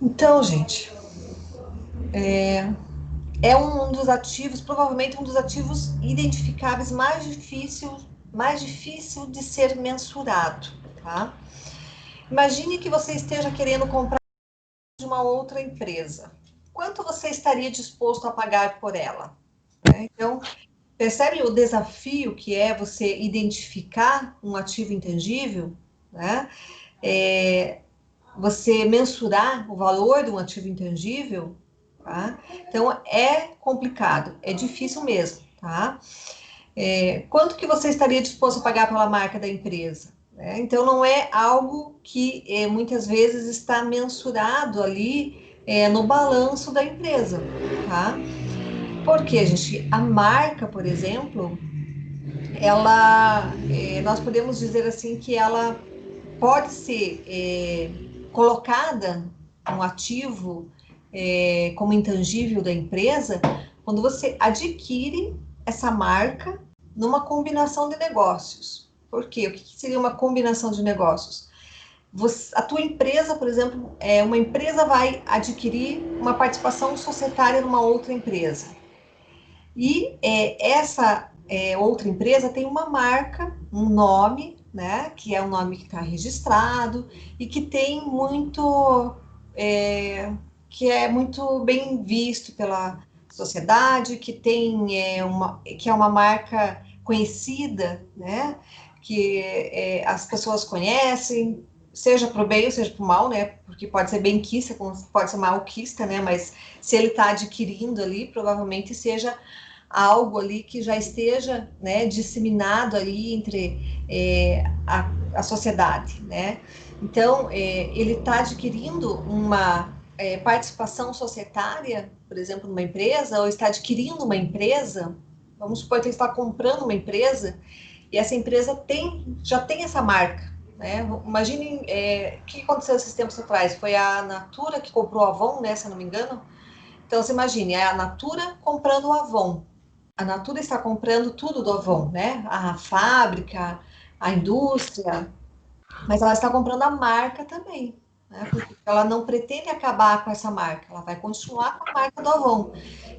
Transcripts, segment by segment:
Então, gente, é um dos ativos, provavelmente um dos ativos identificáveis mais difícil de ser mensurado, tá? Imagine que você esteja querendo comprar de uma outra empresa. Quanto você estaria disposto a pagar por ela? Então, percebe o desafio que é você identificar um ativo intangível, né? É, você mensurar o valor de um ativo intangível, tá? Então é complicado, é difícil mesmo, tá? Quanto que você estaria disposto a pagar pela marca da empresa? Então não é algo que muitas vezes está mensurado ali no balanço da empresa, tá? Porque, gente, a marca, por exemplo, nós podemos dizer assim que ela pode ser colocada um ativo como intangível da empresa quando você adquire essa marca numa combinação de negócios. Por quê? O que seria uma combinação de negócios? A tua empresa, por exemplo, uma empresa vai adquirir uma participação societária numa outra empresa. E essa outra empresa tem uma marca, um nome, né, que é um nome que está registrado e que tem que é muito bem visto pela sociedade, que é uma marca conhecida, né, que as pessoas conhecem, seja para o bem ou seja para o mal, né, porque pode ser benquista, como pode ser malquista, né, mas se ele está adquirindo ali, provavelmente seja algo ali que já esteja, né, disseminado ali entre a sociedade, né? Então, ele está adquirindo uma participação societária, por exemplo, numa empresa, ou está adquirindo uma empresa, vamos supor que ele está comprando uma empresa, e essa empresa já tem essa marca, né? Imaginem o que aconteceu esses tempos atrás, foi a Natura que comprou a Avon, né, se eu não me engano. Então, você imagine, é a Natura comprando o Avon. A Natura está comprando tudo do Avon, né? A fábrica, a indústria, mas ela está comprando a marca também, né? Porque ela não pretende acabar com essa marca, ela vai continuar com a marca do Avon.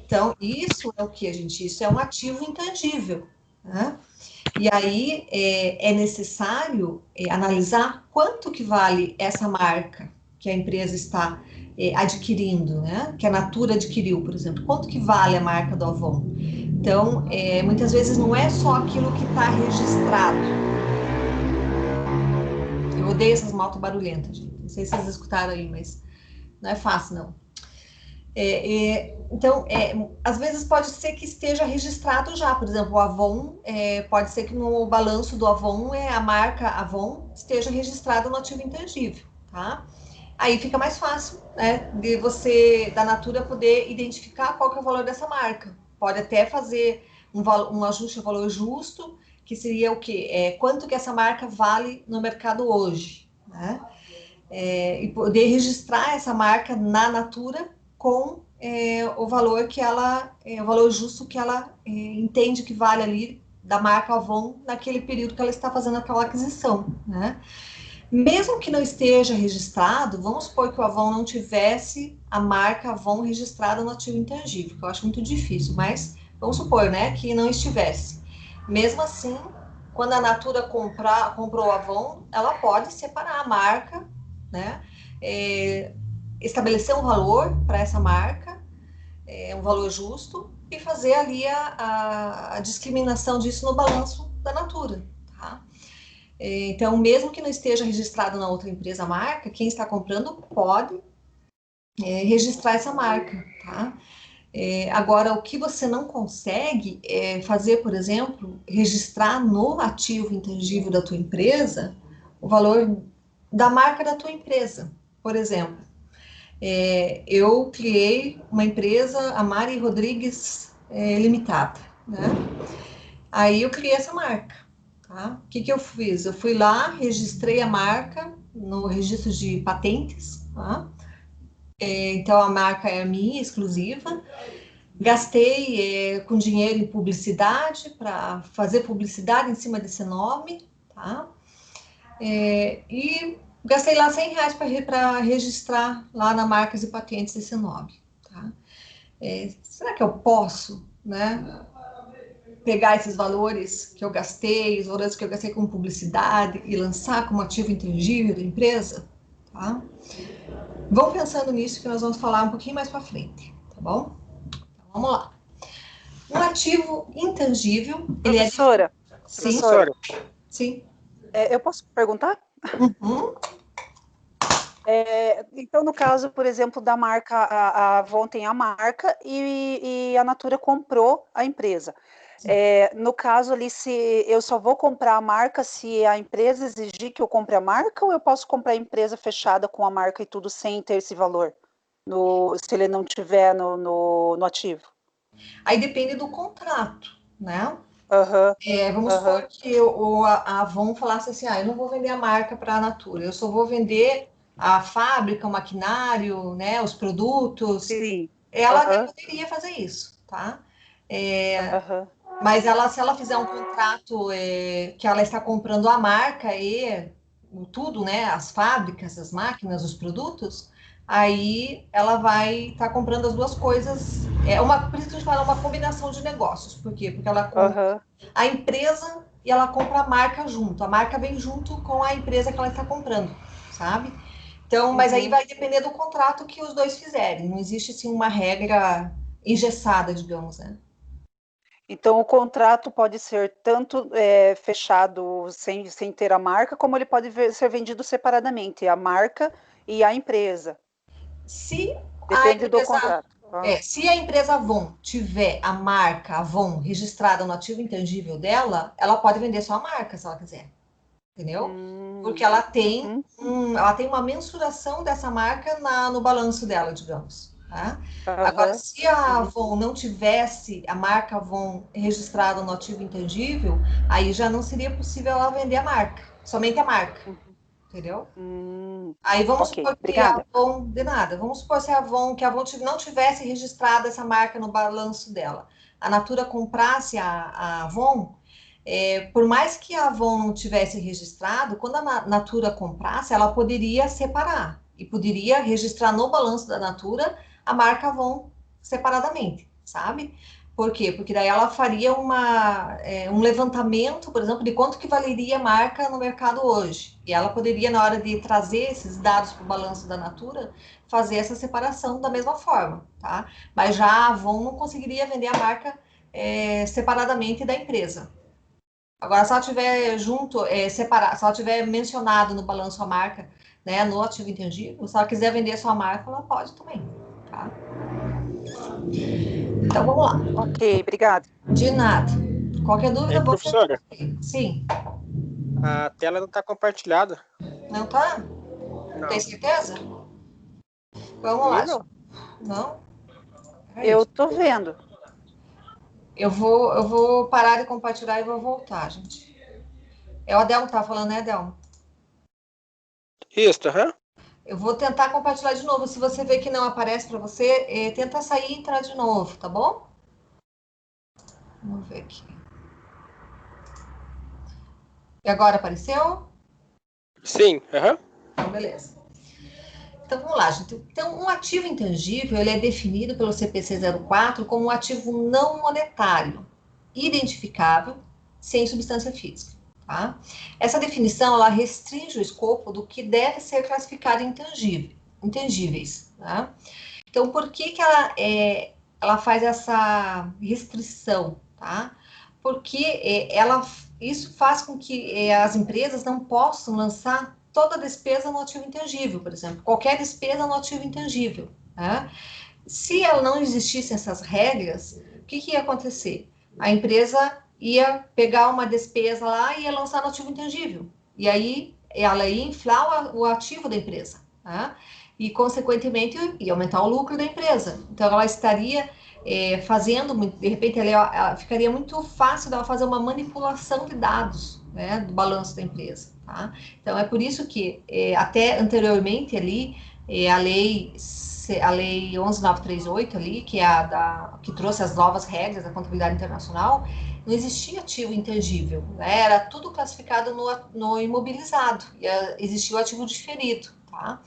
Então, isso é o que, gente? Isso é um ativo intangível, né? E aí é necessário analisar quanto que vale essa marca que a empresa está adquirindo, né? Que a Natura adquiriu, por exemplo. Quanto que vale a marca do Avon? Então, muitas vezes não é só aquilo que está registrado. Eu odeio essas motos barulhentas, gente. Não sei se vocês escutaram aí, mas não é fácil, não. Então, às vezes pode ser que esteja registrado já, por exemplo, o Avon, pode ser que no balanço do Avon, a marca Avon esteja registrada no ativo intangível, tá? Aí fica mais fácil, né, de você, da Natura, poder identificar qual que é o valor dessa marca. Pode até fazer um ajuste ao valor justo, que seria o quê? Quanto que essa marca vale no mercado hoje, né? E poder registrar essa marca na Natura com o valor o valor justo que ela entende que vale ali da marca Avon naquele período que ela está fazendo aquela aquisição, né? Mesmo que não esteja registrado, vamos supor que o Avon não tivesse a marca Avon registrada no ativo intangível, que eu acho muito difícil, mas vamos supor, né, que não estivesse. Mesmo assim, quando a Natura comprou o Avon, ela pode separar a marca, né, é, estabelecer um valor para essa marca, um valor justo, e fazer ali a discriminação disso no balanço da Natura, tá? Então, mesmo que não esteja registrado na outra empresa a marca, quem está comprando pode registrar essa marca, tá? Agora, o que você não consegue é fazer, por exemplo, registrar no ativo intangível da tua empresa o valor da marca da tua empresa. Por exemplo, eu criei uma empresa, a Mari Rodrigues Limitada, né? Aí eu criei essa marca, tá? O que que eu fiz? Eu fui lá, registrei a marca no registro de patentes, tá? Então a marca é minha, exclusiva. Gastei com dinheiro em publicidade para fazer publicidade em cima desse nome, tá? E Gastei lá R$ 100 para registrar lá na Marcas e Patentes esse nome, tá? Será que eu posso, né, pegar esses valores que eu gastei, os valores que eu gastei com publicidade e lançar como ativo intangível da empresa? Tá? Vão pensando nisso que nós vamos falar um pouquinho mais para frente, tá bom? Então, vamos lá. Um ativo intangível, ele é... Professora, Sim, sim. eu posso perguntar? Uhum. Então, no caso, por exemplo, da marca, a Avon tem a marca e a Natura comprou a empresa. No caso ali, se eu só vou comprar a marca se a empresa exigir que eu compre a marca, ou eu posso comprar a empresa fechada com a marca e tudo sem ter esse valor, se ele não tiver no ativo? Aí depende do contrato, né? Aham, Vamos supor aham, que a Avon falasse assim, eu não vou vender a marca para a Natura, eu só vou vender a fábrica, o maquinário, né, os produtos. sim, Ela até aham, poderia fazer isso, tá? aham, Mas se ela fizer um contrato que ela está comprando a marca e tudo, né, as fábricas, as máquinas, os produtos, aí ela vai estar comprando as duas coisas. Por isso que a gente fala uma combinação de negócios. Por quê? Porque ela compra aham, a empresa e ela compra a marca junto. A marca vem junto com a empresa que ela está comprando, sabe? Então, mas aí uhum. vai depender do contrato que os dois fizerem. Não existe assim uma regra engessada, digamos, né? Então, o contrato pode ser tanto fechado sem ter a marca, como ele pode ser vendido separadamente, a marca e a empresa. Se a Depende do empresa, contrato. se a empresa Avon tiver a marca Avon registrada no ativo intangível dela, ela pode vender só a marca se ela quiser, entendeu? Porque Uhum, ela tem uma mensuração dessa marca no balanço dela, digamos. Tá? Agora, aham, se a uhum, Avon não tivesse a marca Avon registrada no ativo intangível, aí já não seria possível ela vender a marca, somente a marca, uhum, entendeu? uhum. Aí vamos Ok, supor que a obrigada. Avon, de nada, vamos supor que a Avon não tivesse registrado essa marca no balanço dela. A Natura comprasse a Avon, por mais que a Avon não tivesse registrado, quando a Natura comprasse, ela poderia separar e poderia registrar no balanço da Natura a marca Avon separadamente, sabe? Por quê? Porque daí ela faria um levantamento, por exemplo, de quanto que valeria a marca no mercado hoje. E ela poderia, na hora de trazer esses dados para o balanço da Natura, fazer essa separação da mesma forma, tá? Mas já a Avon não conseguiria vender a marca separadamente da empresa. Agora, se ela tiver junto, separado, se ela tiver mencionado no balanço a marca, né, no ativo intangível, se ela quiser vender a sua marca, ela pode também, tá? Então, vamos lá. Ok, obrigada. De nada. Qualquer dúvida, você... Professora, Sim. a tela não está compartilhada. Não tá? Tem Não, certeza? Vamos lá, comigo gente. Não? Peraí. Eu tô vendo. Eu vou parar de compartilhar e vou voltar, gente. É o Adelmo que tá falando, né, Adelmo? isso, aham. Eu vou tentar compartilhar de novo. Se você vê que não aparece para você, tenta sair e entrar de novo, tá bom? Vamos ver aqui. E agora apareceu? Sim, aham. Então, beleza. Então, vamos lá, gente. Então, um ativo intangível, ele é definido pelo CPC 04 como um ativo não monetário, identificável, sem substância física. Tá? Essa definição, ela restringe o escopo do que deve ser classificado intangíveis. Tá? Então, por que que ela faz essa restrição? Tá? Porque isso faz com que as empresas não possam lançar toda despesa no ativo intangível, por exemplo, qualquer despesa no ativo intangível. Tá? Se ela não existissem essas regras, o que, que ia acontecer? A empresa ia pegar uma despesa lá e ia lançar no ativo intangível. E aí ela ia inflar o ativo da empresa. Tá? E, consequentemente, ia aumentar o lucro da empresa. Então, ela estaria fazendo, de repente, ela ficaria muito fácil dela fazer uma manipulação de dados, né, do balanço da empresa. Tá? Então, é por isso que, até anteriormente ali, a lei 11.938 ali, que é que trouxe as novas regras da contabilidade internacional, não existia ativo intangível, né? Era tudo classificado no imobilizado, e existia o ativo diferido, tá?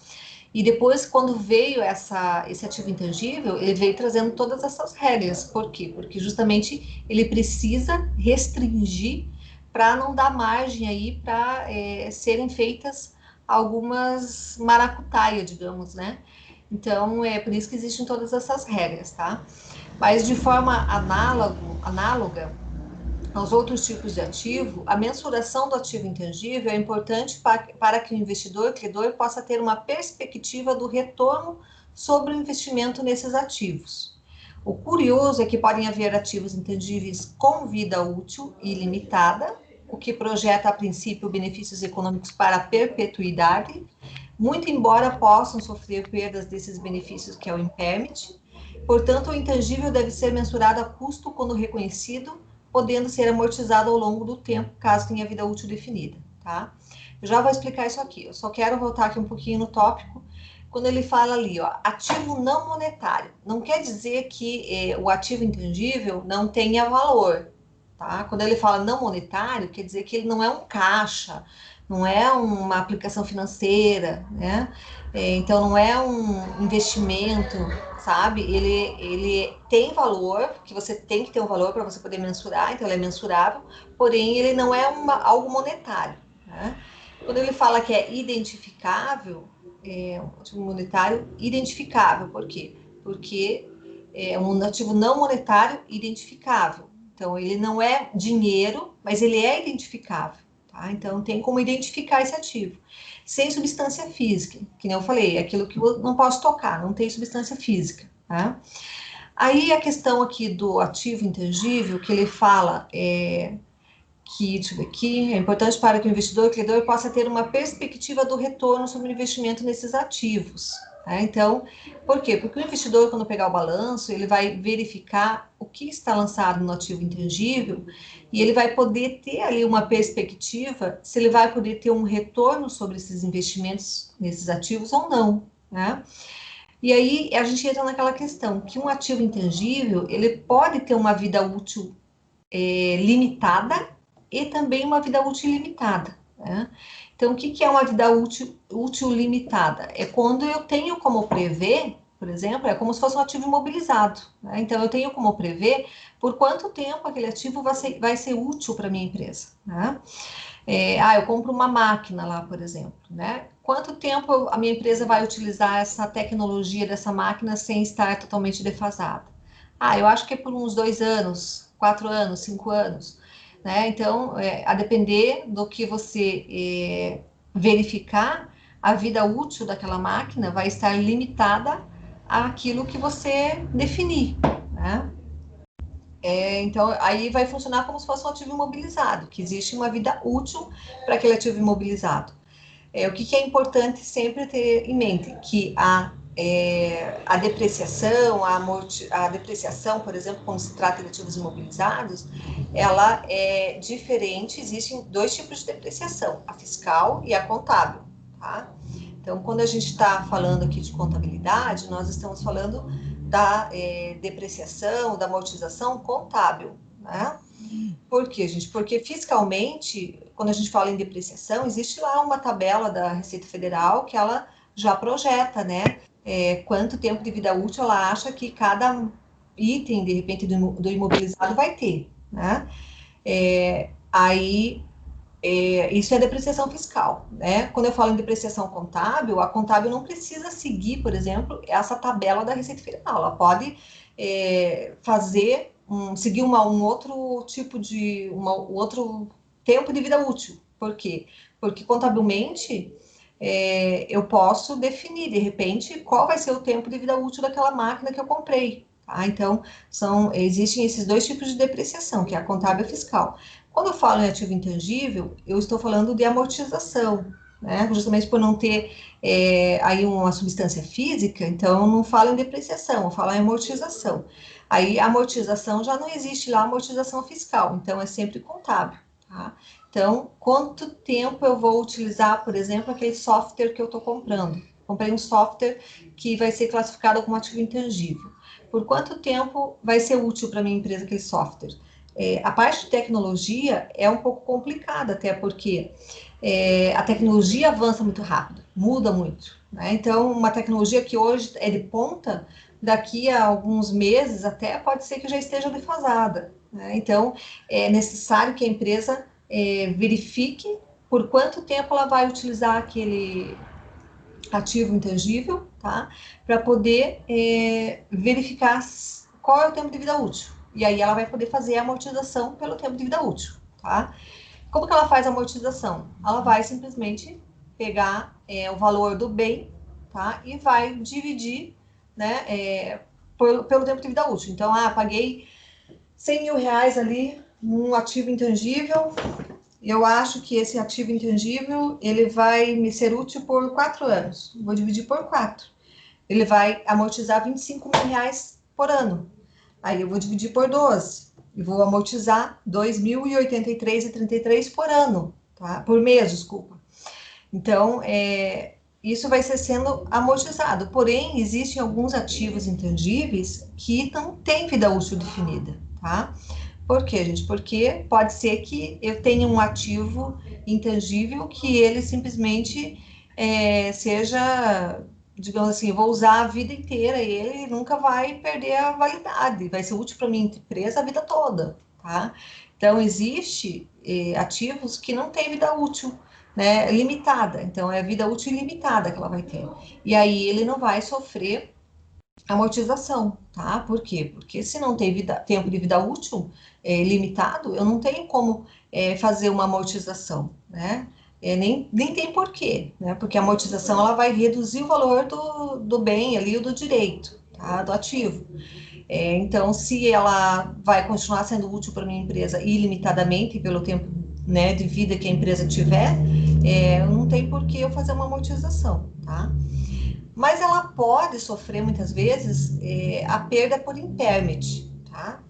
E depois, quando veio esse ativo intangível, ele veio trazendo todas essas regras. Por quê? Porque justamente ele precisa restringir para não dar margem aí para serem feitas algumas maracutaia, digamos, né? Então, é por isso que existem todas essas regras, tá? Mas de forma análoga aos outros tipos de ativo, a mensuração do ativo intangível é importante para que o investidor, credor, possa ter uma perspectiva do retorno sobre o investimento nesses ativos. O curioso é que podem haver ativos intangíveis com vida útil ilimitada, o que projeta a princípio benefícios econômicos para a perpetuidade, muito embora possam sofrer perdas desses benefícios, que é o impairment. Portanto, o intangível deve ser mensurado a custo quando reconhecido, podendo ser amortizado ao longo do tempo, caso tenha vida útil definida, tá? Eu já vou explicar isso aqui, eu só quero voltar aqui um pouquinho no tópico, quando ele fala ali, ó, ativo não monetário, não quer dizer que o ativo intangível não tenha valor, tá? Quando ele fala não monetário, quer dizer que ele não é um caixa, não é uma aplicação financeira, né? Então, não é um investimento, sabe? Ele tem valor, que você tem que ter um valor para você poder mensurar, então ele é mensurável, porém ele não é algo monetário, né? Quando ele fala que é identificável, um ativo monetário identificável, por quê? Porque é um ativo não monetário identificável. Então, ele não é dinheiro, mas ele é identificável, tá? Então, tem como identificar esse ativo. Sem substância física, que nem eu falei, é aquilo que eu não posso tocar, não tem substância física, tá? Aí, a questão aqui do ativo intangível, que ele fala que, deixa eu ver aqui, é importante para que o investidor e credor possa ter uma perspectiva do retorno sobre o investimento nesses ativos. Tá? Então, por quê? Porque o investidor, quando pegar o balanço, ele vai verificar o que está lançado no ativo intangível e ele vai poder ter ali uma perspectiva se ele vai poder ter um retorno sobre esses investimentos nesses ativos ou não, né? E aí a gente entra naquela questão que um ativo intangível, ele pode ter uma vida útil limitada e também uma vida útil limitada, né? Então, o que é uma vida útil limitada? É quando eu tenho como prever, por exemplo, é como se fosse um ativo imobilizado, né? Então, eu tenho como prever por quanto tempo aquele ativo vai ser útil para a minha empresa, né? Eu compro uma máquina lá, por exemplo, né? Quanto tempo a minha empresa vai utilizar essa tecnologia dessa máquina sem estar totalmente defasada? Eu acho que é por uns 2 anos, 4 anos, 5 anos, né? Então, a depender do que você verificar, a vida útil daquela máquina vai estar limitada àquilo que você definir, né? Então, aí vai funcionar como se fosse um ativo imobilizado, que existe uma vida útil para aquele ativo imobilizado. O que é importante sempre ter em mente? Que a depreciação, a depreciação, por exemplo, quando se trata de ativos imobilizados, ela é diferente, existem 2 tipos de depreciação, a fiscal e a contábil, tá? Então, quando a gente está falando aqui de contabilidade, nós estamos falando da depreciação, da amortização contábil, né? Por quê, gente? Porque fiscalmente, quando a gente fala em depreciação, existe lá uma tabela da Receita Federal que ela já projeta, né? Quanto tempo de vida útil ela acha que cada item, de repente, do imobilizado vai ter, né? Isso é depreciação fiscal, né? Quando eu falo em depreciação contábil, a contábil não precisa seguir, por exemplo, essa tabela da Receita Federal. Ela pode seguir um outro tipo de, um outro tempo de vida útil. Por quê? Porque contabilmente eu posso definir, de repente, qual vai ser o tempo de vida útil daquela máquina que eu comprei. Tá? Então, existem esses 2 tipos de depreciação, que é a contábil e a fiscal. Quando eu falo em ativo intangível, eu estou falando de amortização, né? Justamente por não ter aí uma substância física, então eu não falo em depreciação, eu falo em amortização. Aí a amortização já não existe lá, amortização fiscal, então é sempre contábil, tá? Então, quanto tempo eu vou utilizar, por exemplo, aquele software que eu estou comprando? comprei um software que vai ser classificado como ativo intangível. Por quanto tempo vai ser útil para minha empresa aquele software? A parte de tecnologia é um pouco complicada, até porque a tecnologia avança muito rápido, muda muito, né? Então, uma tecnologia que hoje é de ponta, daqui a alguns meses até pode ser que já esteja defasada, né? Então, é necessário que a empresa verifique por quanto tempo ela vai utilizar aquele ativo intangível, tá? Para poder verificar qual é o tempo de vida útil. E aí ela vai poder fazer a amortização pelo tempo de vida útil, tá? Como que ela faz a amortização? Ela vai simplesmente pegar o valor do bem, tá? E vai dividir, né, pelo tempo de vida útil. Então, paguei 100 mil reais ali num ativo intangível. Eu acho que esse ativo intangível, ele vai me ser útil por 4 anos. Vou dividir por 4. Ele vai amortizar 25 mil reais por ano. Aí eu vou dividir por 12. E vou amortizar 2.083,33 por ano, tá? Por mês, desculpa. Então, isso vai ser sendo amortizado. Porém, existem alguns ativos intangíveis que não têm vida útil definida, tá? Por quê, gente? Porque pode ser que eu tenha um ativo intangível que ele simplesmente seja, digamos assim, eu vou usar a vida inteira e ele nunca vai perder a validade, vai ser útil para minha empresa a vida toda, tá? Então, existe ativos que não têm vida útil, né, limitada. Então, é vida útil ilimitada que ela vai ter. E aí ele não vai sofrer amortização, tá? Por quê? Porque se não tem tempo de vida útil limitado, eu não tenho como fazer uma amortização, né? Nem tem porquê, né? Porque a amortização ela vai reduzir o valor do bem ali, o do direito, tá? Do ativo. Então, se ela vai continuar sendo útil para minha empresa ilimitadamente pelo tempo, né, de vida que a empresa tiver, não tem por que eu fazer uma amortização, tá? Mas ela pode sofrer, muitas vezes, a perda por impairment, tá?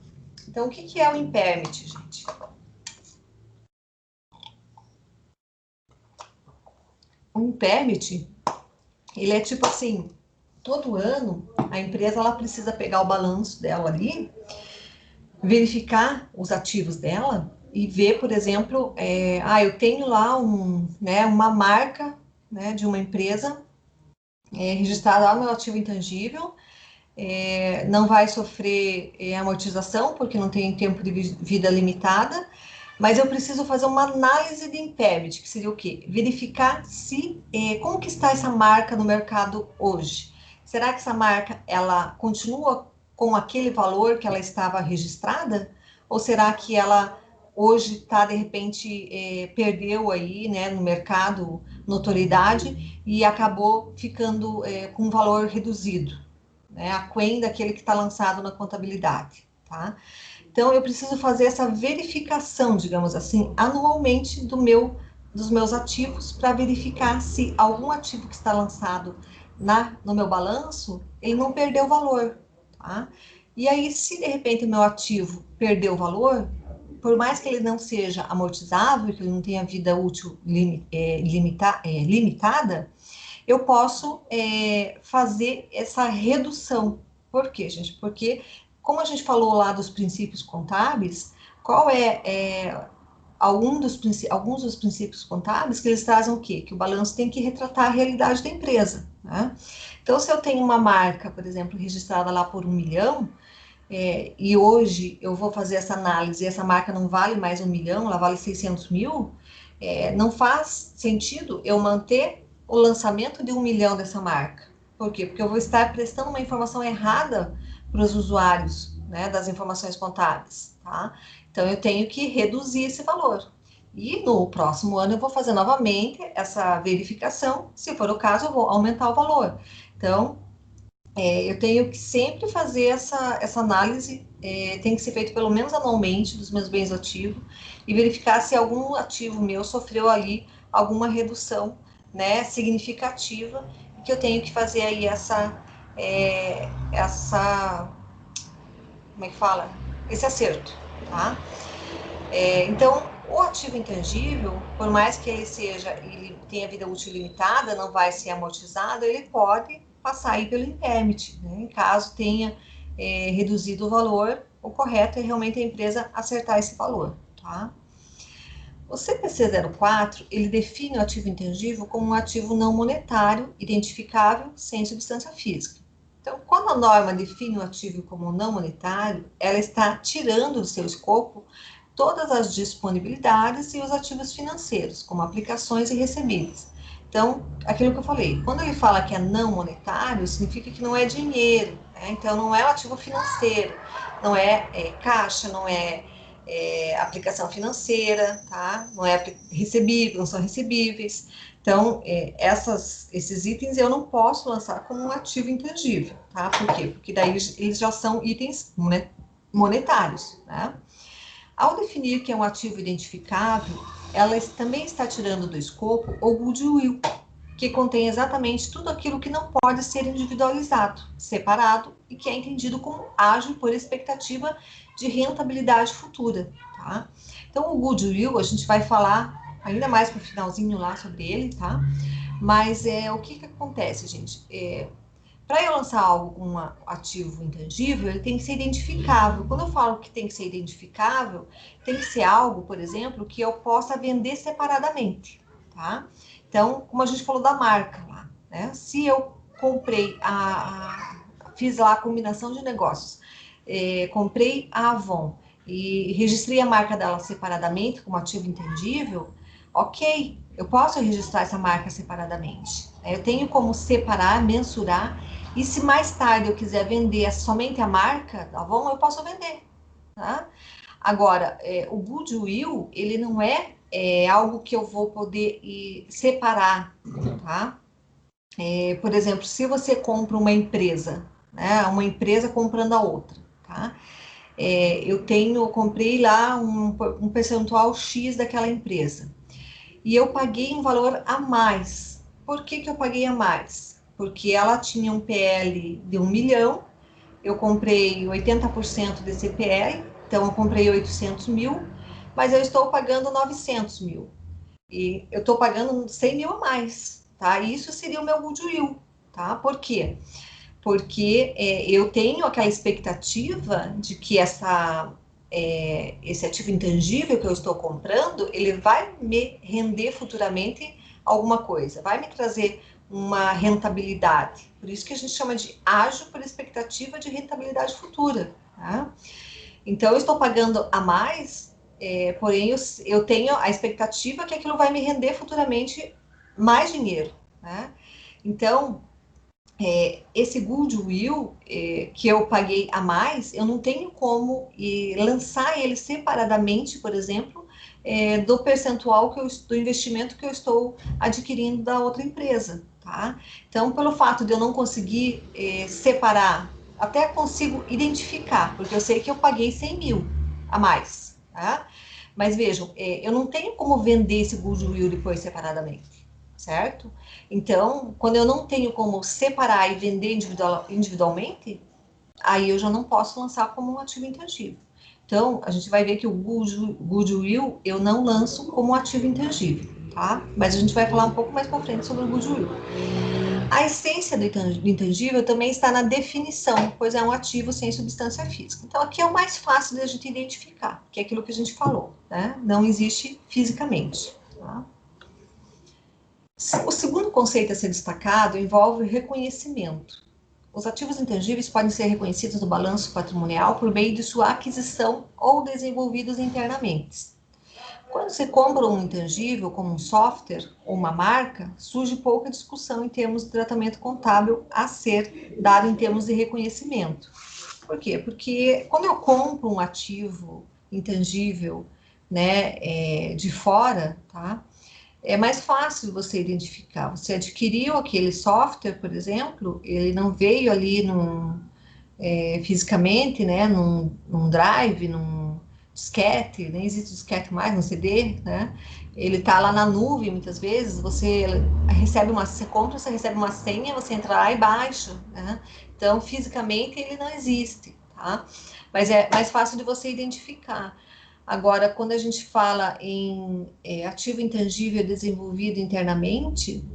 Então, o que é o impairment, gente? O impairment, ele é tipo assim, todo ano a empresa ela precisa pegar o balanço dela ali, verificar os ativos dela e ver, por exemplo, eu tenho lá uma marca, né, de uma empresa registrada lá no meu ativo intangível, não vai sofrer amortização, porque não tem tempo de vida limitada, mas eu preciso fazer uma análise de impairment, que seria o quê? Verificar como que está essa marca no mercado hoje. Será que essa marca, ela continua com aquele valor que ela estava registrada? Ou será que ela hoje está, de repente, perdeu aí, né, no mercado notoriedade e acabou ficando com um valor reduzido, né, aquém daquele que está lançado na contabilidade, tá? Então, eu preciso fazer essa verificação, digamos assim, anualmente dos meus ativos para verificar se algum ativo que está lançado no meu balanço, ele não perdeu valor, tá? E aí, se de repente o meu ativo perdeu valor, por mais que ele não seja amortizável, que ele não tenha vida útil limitada, eu posso fazer essa redução. Por quê, gente? Porque, como a gente falou lá dos princípios contábeis, qual alguns dos princípios contábeis que eles trazem o quê? Que o balanço tem que retratar a realidade da empresa, né? Então, se eu tenho uma marca, por exemplo, registrada lá por 1 milhão, e hoje eu vou fazer essa análise e essa marca não vale mais 1 milhão, ela vale 600 mil, não faz sentido eu manter o lançamento de 1 milhão dessa marca. Por quê? Porque eu vou estar prestando uma informação errada para os usuários, né, das informações contábeis, tá? Então, eu tenho que reduzir esse valor. E no próximo ano eu vou fazer novamente essa verificação. Se for o caso, eu vou aumentar o valor. Então, eu tenho que sempre fazer essa análise, tem que ser feito pelo menos anualmente dos meus bens ativos e verificar se algum ativo meu sofreu ali alguma redução, né, significativa, e que eu tenho que fazer aí como é que fala? Esse acerto, tá? Então, O ativo intangível, por mais que ele tenha vida útil limitada, não vai ser amortizado, ele pode passar aí pelo impairment, né? Em caso tenha reduzido o valor, o correto é realmente a empresa acertar esse valor, tá? O CPC 04, ele define o ativo intangível como um ativo não monetário, identificável, sem substância física. Então, quando a norma define o ativo como não monetário, ela está tirando do seu escopo todas as disponibilidades e os ativos financeiros, como aplicações e recebíveis. Então, aquilo que eu falei, quando ele fala que é não monetário, significa que não é dinheiro, né? Então não é o ativo financeiro, não é caixa, não é aplicação financeira, tá? Não é recebível, não são recebíveis. Então, esses itens eu não posso lançar como um ativo intangível, tá? Por quê? Porque daí eles já são itens monetários, né? Ao definir que é um ativo identificável, ela também está tirando do escopo o goodwill, que contém exatamente tudo aquilo que não pode ser individualizado, separado e que é entendido como ágil por expectativa de rentabilidade futura, tá? Então, o goodwill, a gente vai falar ainda mais no finalzinho lá sobre ele, tá? Mas o que acontece, gente? Para eu lançar algo com um ativo intangível, ele tem que ser identificável. Quando eu falo que tem que ser identificável, tem que ser algo, por exemplo, que eu possa vender separadamente, tá? Então, como a gente falou da marca lá, né? Se eu comprei fiz lá a combinação de negócios, comprei a Avon e registrei a marca dela separadamente como ativo intangível, ok, eu posso registrar essa marca separadamente. Eu tenho como separar, mensurar, e se mais tarde eu quiser vender somente a marca da Avon, eu posso vender, tá? Agora, o goodwill, ele não é algo que eu vou poder separar, tá? Por exemplo, se você compra uma empresa, né? Uma empresa comprando a outra, tá? Eu comprei lá um percentual X daquela empresa e eu paguei um valor a mais. Por que eu paguei a mais? Porque ela tinha um PL de 1 milhão, eu comprei 80% desse PL, então eu comprei 800 mil, mas eu estou pagando 900 mil. E eu estou pagando 100 mil a mais, tá? Isso seria o meu goodwill, tá? Por quê? Porque eu tenho aquela expectativa de que esse ativo intangível que eu estou comprando, ele vai me render futuramente alguma coisa, vai me trazer uma rentabilidade. Por isso que a gente chama de ágio por expectativa de rentabilidade futura, tá? Então, eu estou pagando a mais, porém eu tenho a expectativa que aquilo vai me render futuramente mais dinheiro, né? Então, esse goodwill que eu paguei a mais, eu não tenho como lançar ele separadamente, por exemplo, do percentual do investimento que eu estou adquirindo da outra empresa, tá? Então, pelo fato de eu não conseguir separar, até consigo identificar, porque eu sei que eu paguei 100 mil a mais, tá? Mas vejam, eu não tenho como vender esse goodwill depois separadamente, certo? Então, quando eu não tenho como separar e vender individualmente, aí eu já não posso lançar como um ativo intangível. Então, a gente vai ver que o goodwill eu não lanço como um ativo intangível, tá? Mas a gente vai falar um pouco mais para frente sobre o goodwill. A essência do intangível também está na definição, pois é um ativo sem substância física. Então, aqui é o mais fácil de a gente identificar, que é aquilo que a gente falou, né? Não existe fisicamente, tá? O segundo conceito a ser destacado envolve o reconhecimento. Os ativos intangíveis podem ser reconhecidos no balanço patrimonial por meio de sua aquisição ou desenvolvidos internamente. Quando se compra um intangível, como um software ou uma marca, surge pouca discussão em termos de tratamento contábil a ser dado em termos de reconhecimento. Por quê? Porque quando eu compro um ativo intangível, né, de fora, tá? É mais fácil você identificar. Você adquiriu aquele software, por exemplo, ele não veio ali fisicamente, né, num drive, num disquete, nem existe disquete mais, no CD, né? Ele está lá na nuvem, muitas vezes, você compra, você recebe uma senha, você entra lá e baixa, né? Então, fisicamente, ele não existe, tá? Mas é mais fácil de você identificar. Agora, quando a gente fala em ativo intangível desenvolvido internamente,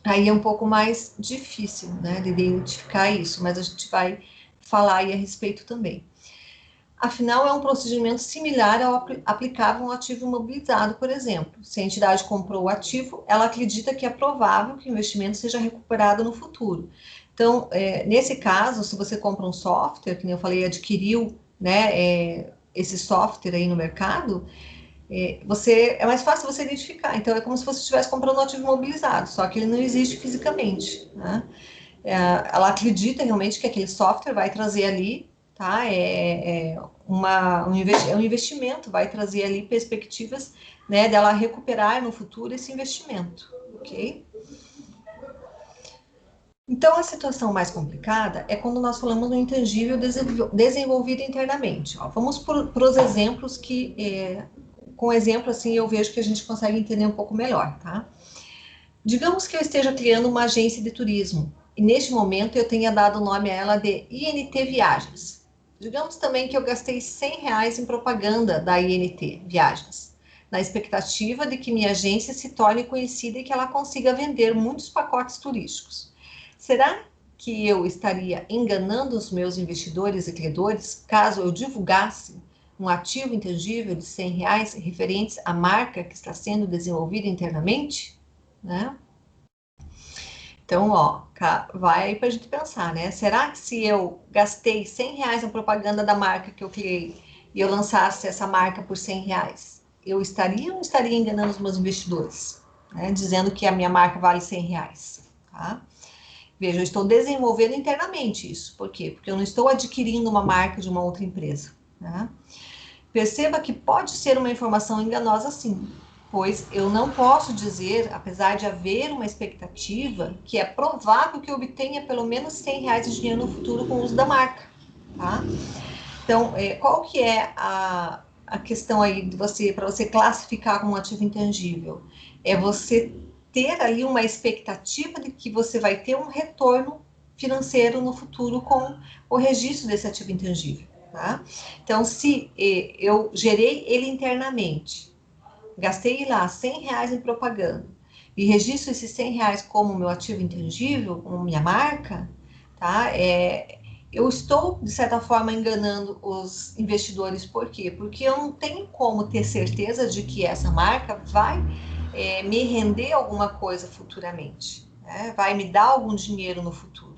aí é um pouco mais difícil, né, de identificar isso, mas a gente vai falar aí a respeito também. Afinal, é um procedimento similar ao aplicável a um ativo imobilizado, por exemplo. Se a entidade comprou o ativo, ela acredita que é provável que o investimento seja recuperado no futuro. Então, nesse caso, se você compra um software, que nem eu falei, adquiriu, né, esse software aí no mercado, é mais fácil você identificar. Então, é como se você estivesse comprando um ativo imobilizado, só que ele não existe fisicamente, né? Ela acredita realmente que aquele software vai trazer ali, tá? Um investimento, vai trazer ali perspectivas, né, dela recuperar no futuro esse investimento, ok? Então, a situação mais complicada é quando nós falamos do intangível desenvolvido internamente. Ó, vamos para os exemplos que, com exemplo assim, eu vejo que a gente consegue entender um pouco melhor, tá? Digamos que eu esteja criando uma agência de turismo e neste momento eu tenha dado o nome a ela de INT Viagens. Digamos também que eu gastei R$ 100 em propaganda da INT Viagens, na expectativa de que minha agência se torne conhecida e que ela consiga vender muitos pacotes turísticos. Será que eu estaria enganando os meus investidores e credores caso eu divulgasse um ativo intangível de R$ 100 referentes à marca que está sendo desenvolvida internamente? Né? Então, ó, vai aí para a gente pensar, né? Será que se eu gastei R$ 100 na propaganda da marca que eu criei e eu lançasse essa marca por R$ 100, eu estaria ou não estaria enganando os meus investidores, né? Dizendo que a minha marca vale R$ 100, tá? Veja, eu estou desenvolvendo internamente isso. Por quê? Porque eu não estou adquirindo uma marca de uma outra empresa, né? Perceba que pode ser uma informação enganosa, sim, pois eu não posso dizer, apesar de haver uma expectativa, que é provável que eu obtenha pelo menos R$ 100 de dinheiro no futuro com o uso da marca, tá? Então, qual que é a questão aí de para você classificar como um ativo intangível? É você ter ali uma expectativa de que você vai ter um retorno financeiro no futuro com o registro desse ativo intangível, tá? Então, se eu gerei ele internamente, gastei lá R$ 100 em propaganda e registro esses R$ 100 como meu ativo intangível, como minha marca, tá? Eu estou, de certa forma, enganando os investidores. Por quê? Porque eu não tenho como ter certeza de que essa marca vai me render alguma coisa futuramente, né? Vai me dar algum dinheiro no futuro.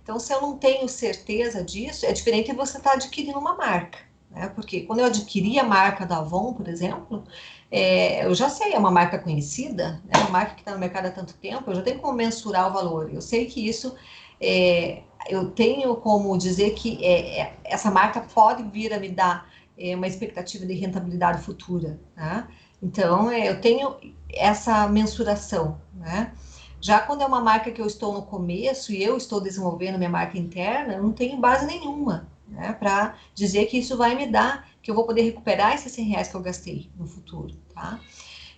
Então, se eu não tenho certeza disso, é diferente de você estar adquirindo uma marca, né? Porque quando eu adquiri a marca da Avon, por exemplo, eu já sei, é uma marca conhecida, é uma marca que está no mercado há tanto tempo, eu já tenho como mensurar o valor. Eu sei que isso, eu tenho como dizer que essa marca pode vir a me dar uma expectativa de rentabilidade futura, né? Então, eu tenho essa mensuração, né? Já quando é uma marca que eu estou no começo e eu estou desenvolvendo minha marca interna, eu não tenho base nenhuma, né, para dizer que isso vai me dar, que eu vou poder recuperar esses R$ 100 que eu gastei no futuro, tá?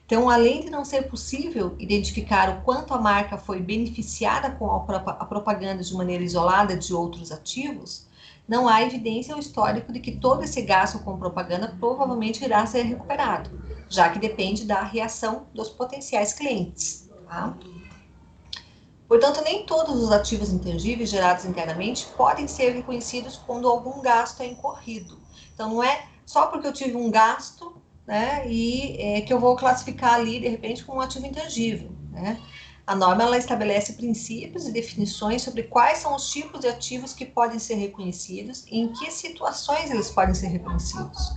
Então, além de não ser possível identificar o quanto a marca foi beneficiada com a propaganda de maneira isolada de outros ativos, não há evidência ou histórico de que todo esse gasto com propaganda provavelmente irá ser recuperado, já que depende da reação dos potenciais clientes, tá? Portanto, nem todos os ativos intangíveis gerados internamente podem ser reconhecidos quando algum gasto é incorrido. Então, não é só porque eu tive um gasto, né, e que eu vou classificar ali, de repente, como um ativo intangível, né? A norma, ela estabelece princípios e definições sobre quais são os tipos de ativos que podem ser reconhecidos e em que situações eles podem ser reconhecidos.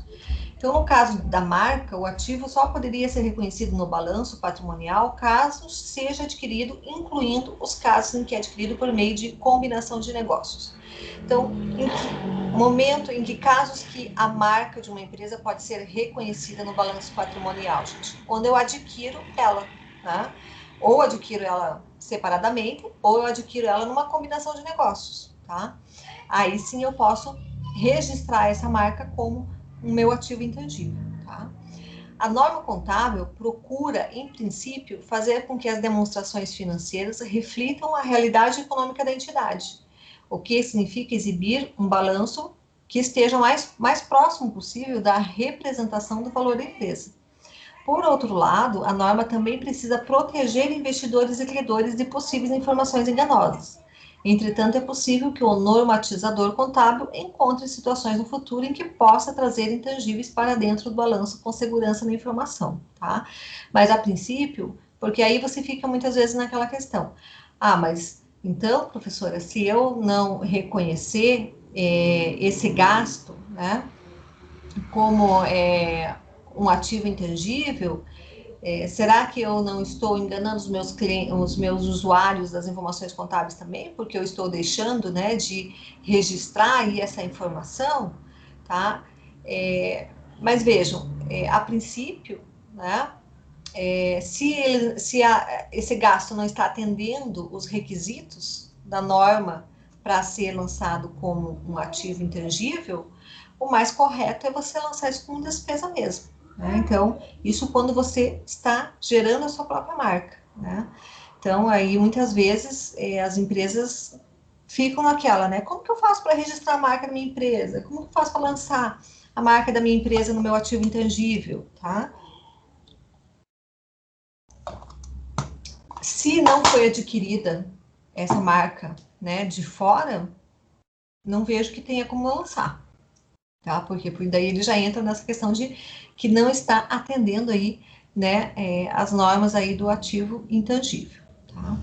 Então, no caso da marca, o ativo só poderia ser reconhecido no balanço patrimonial caso seja adquirido, incluindo os casos em que é adquirido por meio de combinação de negócios. Então, em que momento, em que casos que a marca de uma empresa pode ser reconhecida no balanço patrimonial, gente? Quando eu adquiro ela, né? Ou adquiro ela separadamente, ou eu adquiro ela numa combinação de negócios, tá? Aí sim eu posso registrar essa marca como o meu ativo intangível, tá? A norma contábil procura, em princípio, fazer com que as demonstrações financeiras reflitam a realidade econômica da entidade, o que significa exibir um balanço que esteja mais próximo possível da representação do valor da empresa. Por outro lado, a norma também precisa proteger investidores e credores de possíveis informações enganosas. Entretanto, é possível que o normatizador contábil encontre situações no futuro em que possa trazer intangíveis para dentro do balanço com segurança na informação, tá? Mas, a princípio, porque aí você fica muitas vezes naquela questão. Ah, mas então, professora, se eu não reconhecer esse gasto, né, como um ativo intangível, será que eu não estou enganando os meus usuários das informações contábeis também? Porque eu estou deixando, né, de registrar aí essa informação, tá? Mas vejam, a princípio, né, esse gasto não está atendendo os requisitos da norma para ser lançado como um ativo intangível, o mais correto é você lançar isso como despesa mesmo. Né? Então, isso quando você está gerando a sua própria marca. Né? Então, aí muitas vezes as empresas ficam naquela, né? Como que eu faço para registrar a marca da minha empresa? Como que eu faço para lançar a marca da minha empresa no meu ativo intangível? Tá? Se não foi adquirida essa marca, né, de fora, não vejo que tenha como lançar, tá? Porque daí ele já entra nessa questão de que não está atendendo aí, né, as normas aí do ativo intangível, tá?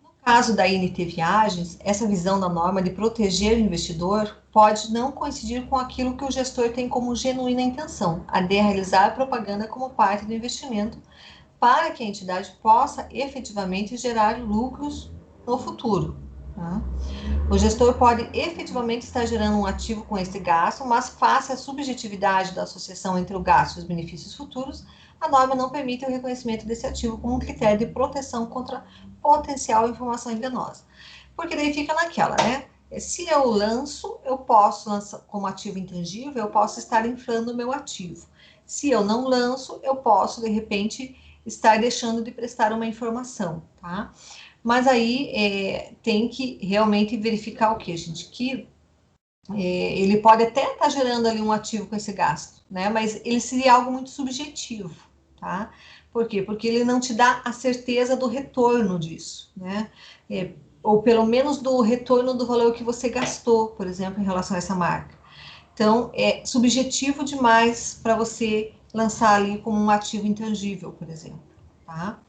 No caso da INT Viagens, essa visão da norma de proteger o investidor pode não coincidir com aquilo que o gestor tem como genuína intenção, a de realizar propaganda como parte do investimento, para que a entidade possa efetivamente gerar lucros no futuro. Tá? O gestor pode efetivamente estar gerando um ativo com esse gasto, mas face à subjetividade da associação entre o gasto e os benefícios futuros, a norma não permite o reconhecimento desse ativo como um critério de proteção contra potencial informação enganosa. Porque daí fica naquela, né? Se eu lanço, eu posso lançar como ativo intangível, eu posso estar inflando o meu ativo. Se eu não lanço, eu posso, de repente, estar deixando de prestar uma informação, tá? Mas aí tem que realmente verificar o que, gente? Que ele pode até estar gerando ali um ativo com esse gasto, né? Mas ele seria algo muito subjetivo, tá? Por quê? Porque ele não te dá a certeza do retorno disso, né? Ou pelo menos do retorno do valor que você gastou, por exemplo, em relação a essa marca. Então, é subjetivo demais para você lançar ali como um ativo intangível, por exemplo, tá?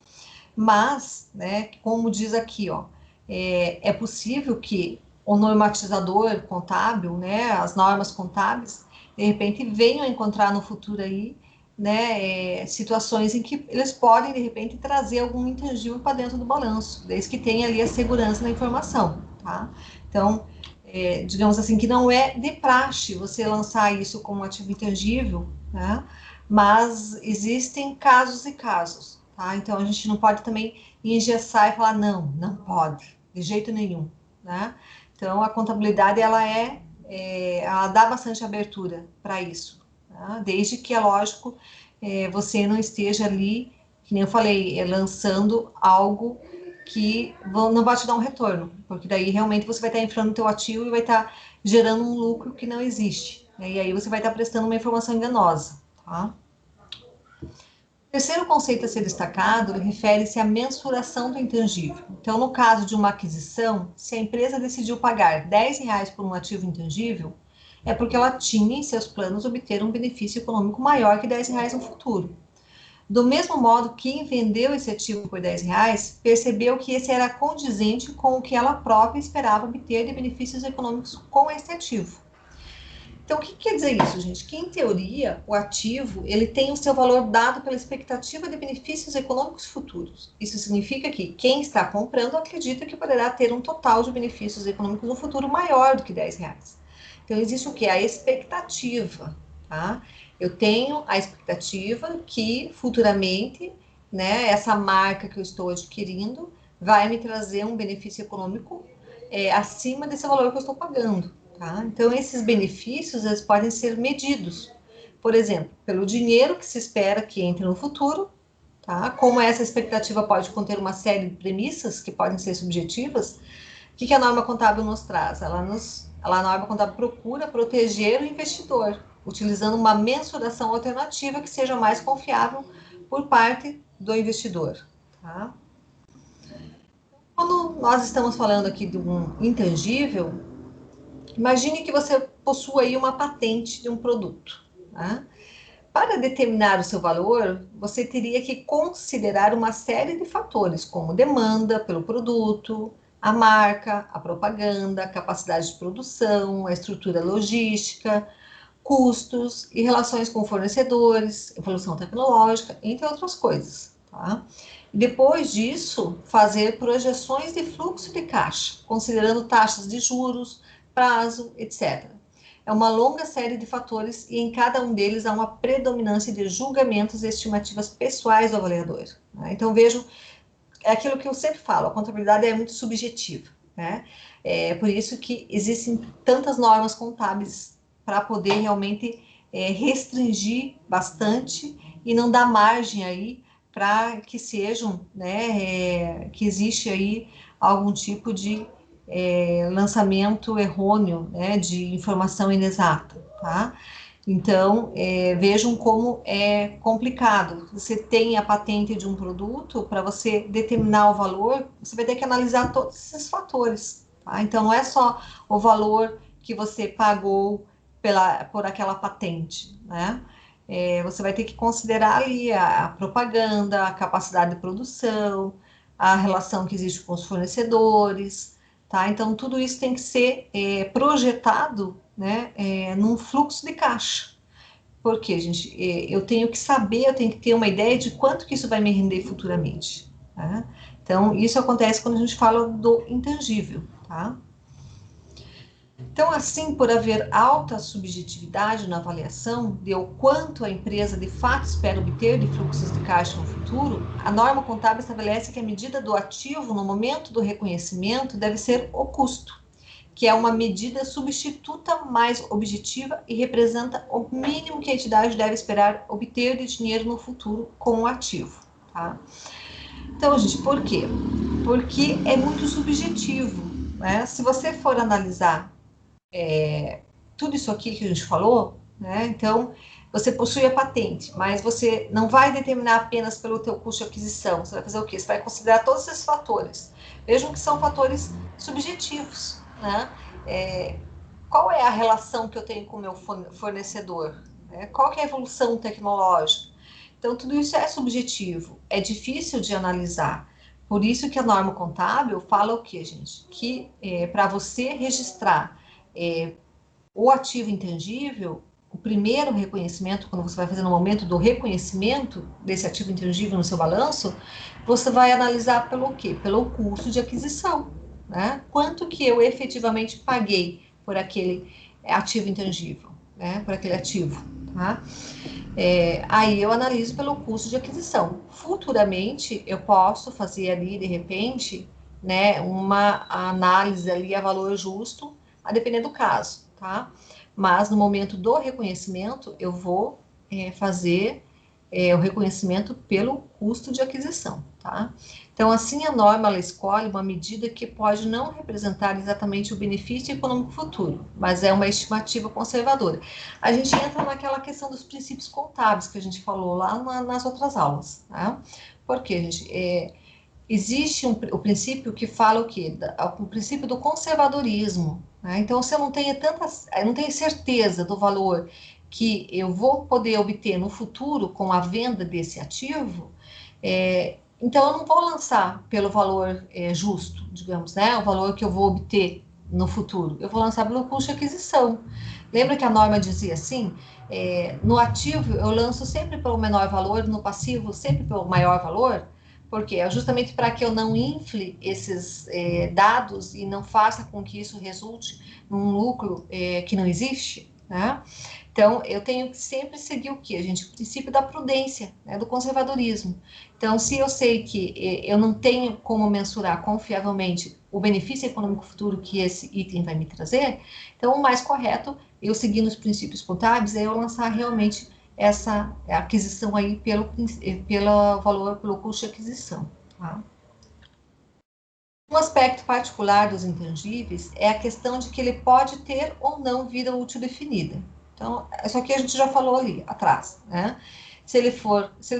Mas, né, como diz aqui, ó, é possível que o normatizador contábil, né, as normas contábeis, de repente venham encontrar no futuro aí, né, situações em que eles podem, de repente, trazer algum intangível para dentro do balanço, desde que tenha ali a segurança da informação, tá? Então, digamos assim, que não é de praxe você lançar isso como ativo intangível, né? Mas existem casos e casos, tá? Então, a gente não pode também engessar e falar, não pode, de jeito nenhum, né? Então, a contabilidade, ela dá bastante abertura para isso, tá? Desde que, é lógico, você não esteja ali, que nem eu falei, lançando algo que não vai te dar um retorno, porque daí realmente você vai estar inflando o teu ativo e vai estar gerando um lucro que não existe, né? E aí você vai estar prestando uma informação enganosa, tá? O terceiro conceito a ser destacado refere-se à mensuração do intangível. Então, no caso de uma aquisição, se a empresa decidiu pagar R$ 10 por um ativo intangível, é porque ela tinha em seus planos obter um benefício econômico maior que R$ 10 no futuro. Do mesmo modo, quem vendeu esse ativo por R$ 10 percebeu que esse era condizente com o que ela própria esperava obter de benefícios econômicos com esse ativo. Então, o que quer dizer isso, gente? Que, em teoria, o ativo ele tem o seu valor dado pela expectativa de benefícios econômicos futuros. Isso significa que quem está comprando acredita que poderá ter um total de benefícios econômicos no futuro maior do que R$ 10. Então, existe o que? A expectativa, tá? Eu tenho a expectativa que, futuramente, né, essa marca que eu estou adquirindo vai me trazer um benefício econômico acima desse valor que eu estou pagando. Tá? Então, esses benefícios eles podem ser medidos, por exemplo, pelo dinheiro que se espera que entre no futuro, tá? Como essa expectativa pode conter uma série de premissas que podem ser subjetivas, o que a norma contábil nos traz? Ela nos a norma contábil procura proteger o investidor, utilizando uma mensuração alternativa que seja mais confiável por parte do investidor. Tá? Quando nós estamos falando aqui de um intangível, imagine que você possua aí uma patente de um produto. Tá? Para determinar o seu valor, você teria que considerar uma série de fatores, como demanda pelo produto, a marca, a propaganda, a capacidade de produção, a estrutura logística, custos e relações com fornecedores, evolução tecnológica, entre outras coisas. Tá? E depois disso, fazer projeções de fluxo de caixa, considerando taxas de juros, prazo, etc. É uma longa série de fatores e em cada um deles há uma predominância de julgamentos e estimativas pessoais do avaliador. Né? Então, vejam, é aquilo que eu sempre falo, a contabilidade é muito subjetiva. Né? É por isso que existem tantas normas contábeis para poder realmente restringir bastante e não dar margem aí para que sejam, né, que existe aí algum tipo de lançamento errôneo, né, de informação inexata, tá? Então, vejam como é complicado. Você tem a patente de um produto, para você determinar o valor, você vai ter que analisar todos esses fatores, tá? Então, não é só o valor que você pagou por aquela patente, né? Você vai ter que considerar ali a propaganda, a capacidade de produção, a relação que existe com os fornecedores, tá? Então, tudo isso tem que ser projetado, né, num fluxo de caixa. Por quê, gente? Eu tenho que saber, eu tenho que ter uma ideia de quanto que isso vai me render futuramente. Tá? Então, isso acontece quando a gente fala do intangível, tá? Então, assim, por haver alta subjetividade na avaliação de o quanto a empresa de fato espera obter de fluxos de caixa no futuro, a norma contábil estabelece que a medida do ativo no momento do reconhecimento deve ser o custo, que é uma medida substituta mais objetiva e representa o mínimo que a entidade deve esperar obter de dinheiro no futuro com o ativo. Tá? Então, gente, por quê? Porque é muito subjetivo. Né? Se você for analisar tudo isso aqui que a gente falou, né? Então, você possui a patente, mas você não vai determinar apenas pelo teu custo de aquisição. Você vai fazer o quê? Você vai considerar todos esses fatores. Vejam que são fatores subjetivos, né? Qual é a relação que eu tenho com o meu fornecedor? Qual que é a evolução tecnológica? Então, tudo isso é subjetivo, é difícil de analisar. Por isso que a norma contábil fala o quê, gente? Que para você registrar o ativo intangível, o primeiro reconhecimento, quando você vai fazer no momento do reconhecimento desse ativo intangível no seu balanço, você vai analisar pelo quê? Pelo custo de aquisição, né? Quanto que eu efetivamente paguei por aquele ativo intangível, né? Por aquele ativo, tá? Aí eu analiso pelo custo de aquisição. Futuramente, eu posso fazer ali, de repente, né, uma análise ali a valor justo, a depender do caso, tá? Mas no momento do reconhecimento, eu vou fazer o reconhecimento pelo custo de aquisição, tá? Então, assim, a norma ela escolhe uma medida que pode não representar exatamente o benefício econômico futuro, mas é uma estimativa conservadora. A gente entra naquela questão dos princípios contábeis que a gente falou lá nas outras aulas, tá? Porque, gente, existe o princípio que fala o quê? O princípio do conservadorismo, né? Então, se eu não tenho certeza do valor que eu vou poder obter no futuro com a venda desse ativo, então eu não vou lançar pelo valor justo, digamos, né? O valor que eu vou obter no futuro. Eu vou lançar pelo custo de aquisição. Lembra que a norma dizia assim? No ativo eu lanço sempre pelo menor valor, no passivo sempre pelo maior valor? Porque é justamente para que eu não infle esses dados e não faça com que isso resulte num lucro que não existe, né? Então, eu tenho que sempre seguir o quê, gente? O princípio da prudência, né, do conservadorismo. Então, se eu sei que eu não tenho como mensurar confiavelmente o benefício econômico futuro que esse item vai me trazer, então o mais correto, eu seguindo os princípios contábeis, é eu lançar realmente essa aquisição aí pelo valor, pelo custo de aquisição. Tá? Um aspecto particular dos intangíveis é a questão de que ele pode ter ou não vida útil definida. Então, isso aqui a gente já falou ali atrás, né? Se ele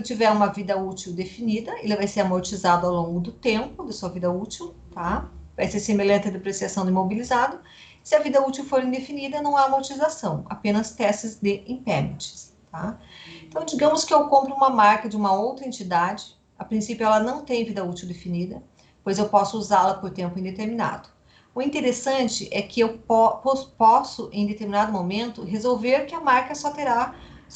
tiver uma vida útil definida, ele vai ser amortizado ao longo do tempo de sua vida útil, tá? Vai ser semelhante à depreciação do imobilizado. Se a vida útil for indefinida, não há amortização, apenas testes de impairments, tá? Então, digamos que eu compro uma marca de uma outra entidade, a princípio ela não tem vida útil definida, pois eu posso usá-la por tempo indeterminado. O interessante é que eu posso, em determinado momento, resolver que a marca só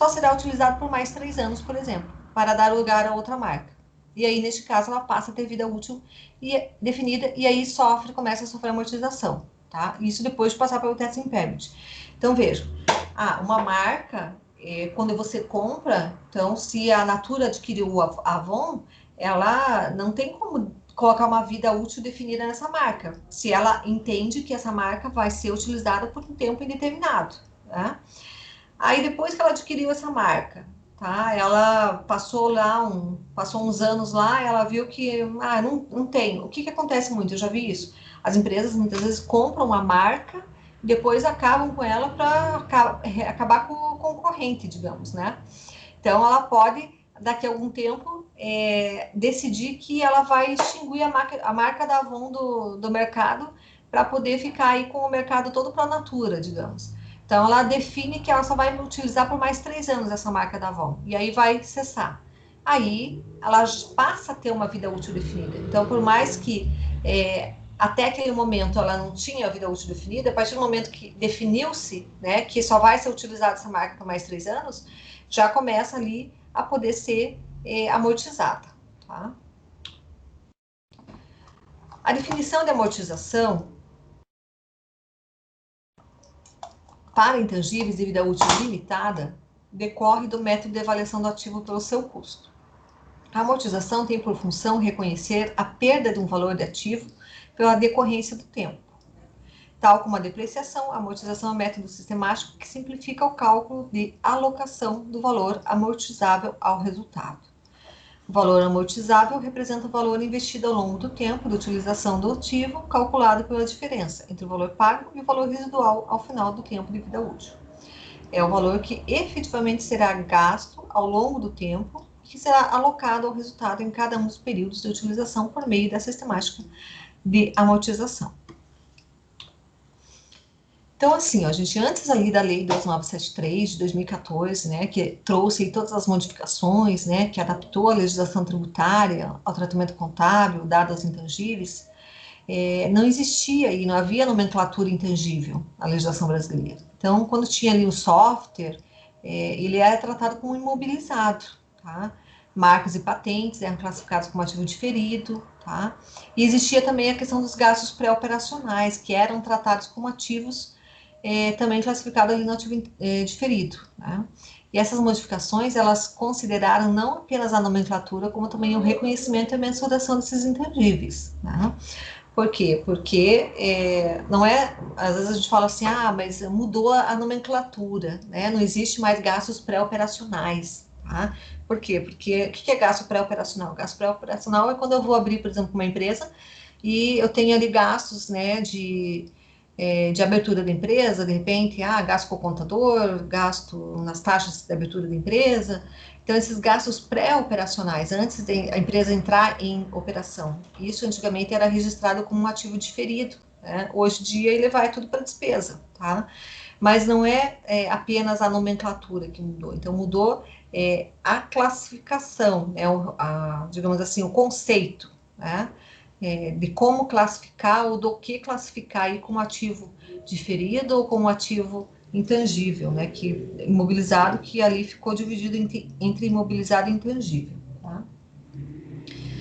será utilizada por mais 3 anos, por exemplo, para dar lugar a outra marca. E aí, neste caso, ela passa a ter vida útil definida e aí começa a sofrer amortização, tá? Isso depois de passar pelo teste impairment. Então, veja, uma marca, quando você compra, então, se a Natura adquiriu a Avon, ela não tem como colocar uma vida útil definida nessa marca, se ela entende que essa marca vai ser utilizada por um tempo indeterminado, né? Aí depois que ela adquiriu essa marca, tá? Ela passou uns anos lá, ela viu que não tem. O que acontece muito? Eu já vi isso. As empresas muitas vezes compram a marca e depois acabam com ela para acabar com o concorrente, digamos, né? Então ela pode daqui a algum tempo decidir que ela vai extinguir a marca da Avon do mercado para poder ficar aí com o mercado todo para a Natura, digamos. Então ela define que ela só vai utilizar por mais 3 anos essa marca da Avon e aí vai cessar. Aí ela passa a ter uma vida útil definida. Então, por mais que até aquele momento ela não tinha vida útil definida, a partir do momento que definiu-se, né, que só vai ser utilizada essa marca por mais 3 anos, já começa ali a poder ser amortizada, tá? A definição de amortização para intangíveis de vida útil limitada decorre do método de avaliação do ativo pelo seu custo. A amortização tem por função reconhecer a perda de um valor de ativo pela decorrência do tempo. Tal como a depreciação, a amortização é um método sistemático que simplifica o cálculo de alocação do valor amortizável ao resultado. O valor amortizável representa o valor investido ao longo do tempo de utilização do ativo, calculado pela diferença entre o valor pago e o valor residual ao final do tempo de vida útil. É o valor que efetivamente será gasto ao longo do tempo e que será alocado ao resultado em cada um dos períodos de utilização por meio da sistemática de amortização. Então, assim, a gente antes ali da Lei 2973 de 2014, né, que trouxe aí todas as modificações, né, que adaptou a legislação tributária ao tratamento contábil, dado aos intangíveis, não existia e não havia nomenclatura intangível na legislação brasileira. Então, quando tinha ali o software, ele era tratado como imobilizado, tá? Marcas e patentes eram classificados como ativo diferido, tá? E existia também a questão dos gastos pré-operacionais, que eram tratados como ativos também classificado ali no ativo diferido, né? E essas modificações, elas consideraram não apenas a nomenclatura, como também o reconhecimento e a mensuração desses intangíveis, né? Por quê? Porque não é, às vezes a gente fala assim, mas mudou a nomenclatura, né? Não existe mais gastos pré-operacionais, tá? Por quê? Porque o que é gasto pré-operacional? Gasto pré-operacional é quando eu vou abrir, por exemplo, uma empresa e eu tenho ali gastos, né, de abertura da empresa, de repente, gasto com o contador, gasto nas taxas de abertura da empresa. Então, esses gastos pré-operacionais, antes da empresa entrar em operação, isso antigamente era registrado como um ativo diferido, né? Hoje em dia ele vai tudo para despesa, tá? Mas não é apenas a nomenclatura que mudou, então mudou a classificação, né? Digamos assim, o conceito, né? De como classificar ou do que classificar aí como ativo diferido ou como ativo intangível, né, que imobilizado, que ali ficou dividido entre imobilizado e intangível, tá?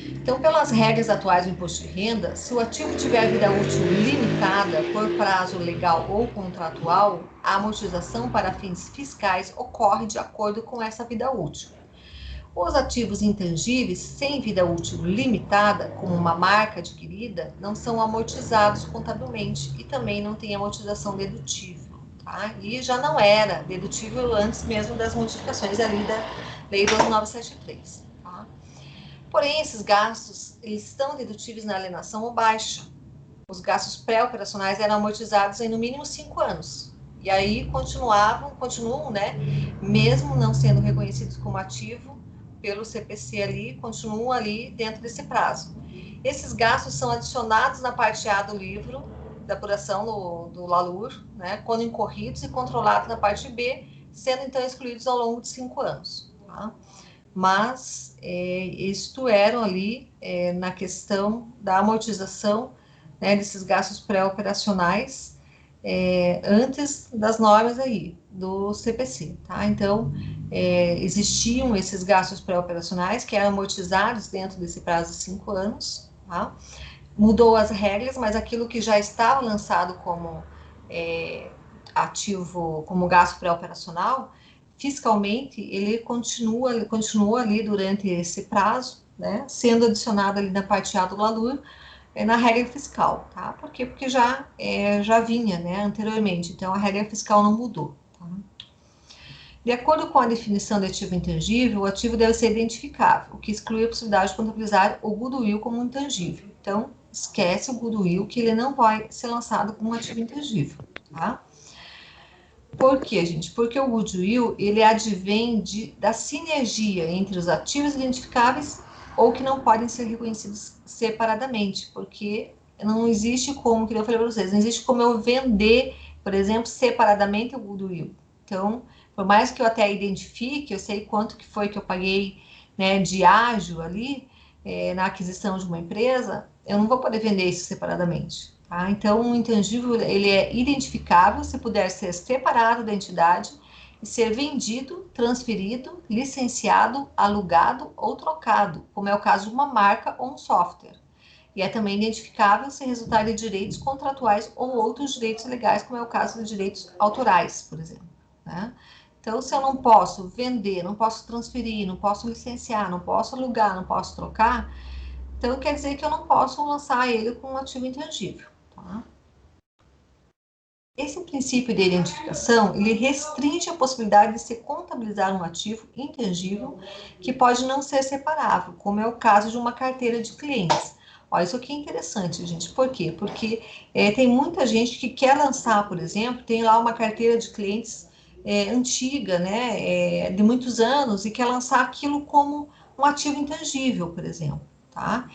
Então, pelas regras atuais do imposto de renda, se o ativo tiver vida útil limitada por prazo legal ou contratual, a amortização para fins fiscais ocorre de acordo com essa vida útil. Os ativos intangíveis sem vida útil limitada, como uma marca adquirida, não são amortizados contabilmente e também não têm amortização dedutível, tá? E já não era dedutível antes mesmo das modificações ali da Lei 2973, tá? Porém, esses gastos, eles estão dedutíveis na alienação ou baixa. Os gastos pré-operacionais eram amortizados em no mínimo 5 anos. E aí continuam, né, mesmo não sendo reconhecidos como ativo pelo CPC ali, continuam ali dentro desse prazo. Esses gastos são adicionados na parte A do livro da apuração do LALUR, né, quando incorridos e controlados na parte B, sendo então excluídos ao longo de 5 anos. Tá? Mas isto eram ali na questão da amortização, né, desses gastos pré-operacionais antes das normas aí do CPC, tá? Então, existiam esses gastos pré-operacionais que eram amortizados dentro desse prazo de 5 anos, tá? Mudou as regras, mas aquilo que já estava lançado como ativo, como gasto pré-operacional, fiscalmente, ele continuou ali durante esse prazo, né, sendo adicionado ali na parte A do LALUR, na regra fiscal, tá? Por quê? Porque já vinha, né, anteriormente, então a regra fiscal não mudou, tá? De acordo com a definição de ativo intangível, o ativo deve ser identificável, o que exclui a possibilidade de contabilizar o goodwill como intangível. Então, esquece o goodwill, que ele não vai ser lançado como um ativo intangível, tá? Por quê, gente? Porque o goodwill, ele advém da sinergia entre os ativos identificáveis ou que não podem ser reconhecidos separadamente, porque não existe como, que eu falei para vocês, não existe como eu vender, por exemplo, separadamente o goodwill. Então, por mais que eu até identifique, eu sei quanto que foi que eu paguei, né, de ágio ali, na aquisição de uma empresa, eu não vou poder vender isso separadamente. Tá? Então, o intangível, ele é identificável se puder ser separado da entidade e ser vendido, transferido, licenciado, alugado ou trocado, como é o caso de uma marca ou um software. E é também identificável se resultar de direitos contratuais ou outros direitos legais, como é o caso de direitos autorais, por exemplo. Né? Então, se eu não posso vender, não posso transferir, não posso licenciar, não posso alugar, não posso trocar, então quer dizer que eu não posso lançar ele com um ativo intangível. Tá? Esse princípio de identificação, ele restringe a possibilidade de se contabilizar um ativo intangível que pode não ser separável, como é o caso de uma carteira de clientes. Olha, isso aqui é interessante, gente. Por quê? Porque tem muita gente que quer lançar, por exemplo, tem lá uma carteira de clientes antiga, né, de muitos anos, e quer lançar aquilo como um ativo intangível, por exemplo, tá?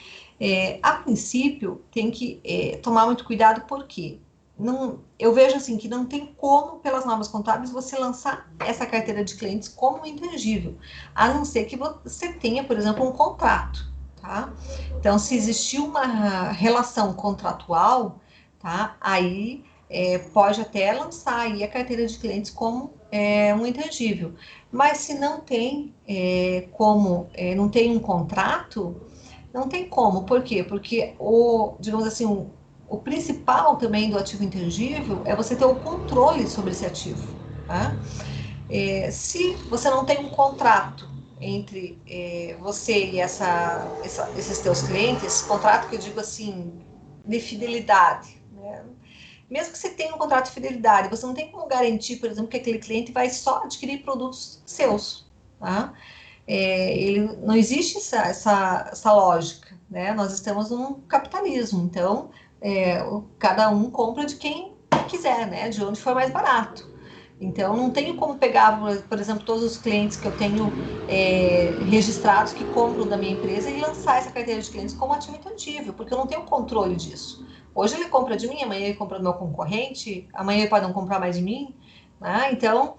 A princípio, tem que tomar muito cuidado, porque eu vejo assim que não tem como, pelas normas contábeis, você lançar essa carteira de clientes como intangível, a não ser que você tenha, por exemplo, um contrato, tá? Então, se existir uma relação contratual, tá? Aí pode até lançar aí a carteira de clientes como um intangível. Mas se não tem não tem um contrato, não tem como. Por quê? Porque digamos assim, o principal também do ativo intangível é você ter o controle sobre esse ativo. Tá? Se você não tem um contrato entre você e esses teus clientes, contrato que eu digo assim, de fidelidade, né? Mesmo que você tenha um contrato de fidelidade, você não tem como garantir, por exemplo, que aquele cliente vai só adquirir produtos seus. Tá? Não existe essa lógica, né? Nós estamos num capitalismo, então cada um compra de quem quiser, né? De onde for mais barato. Então, não tenho como pegar, por exemplo, todos os clientes que eu tenho registrados que compram da minha empresa e lançar essa carteira de clientes como ativo intangível, porque eu não tenho controle disso. Hoje ele compra de mim, amanhã ele compra do meu concorrente, amanhã ele pode não comprar mais de mim, né? Então,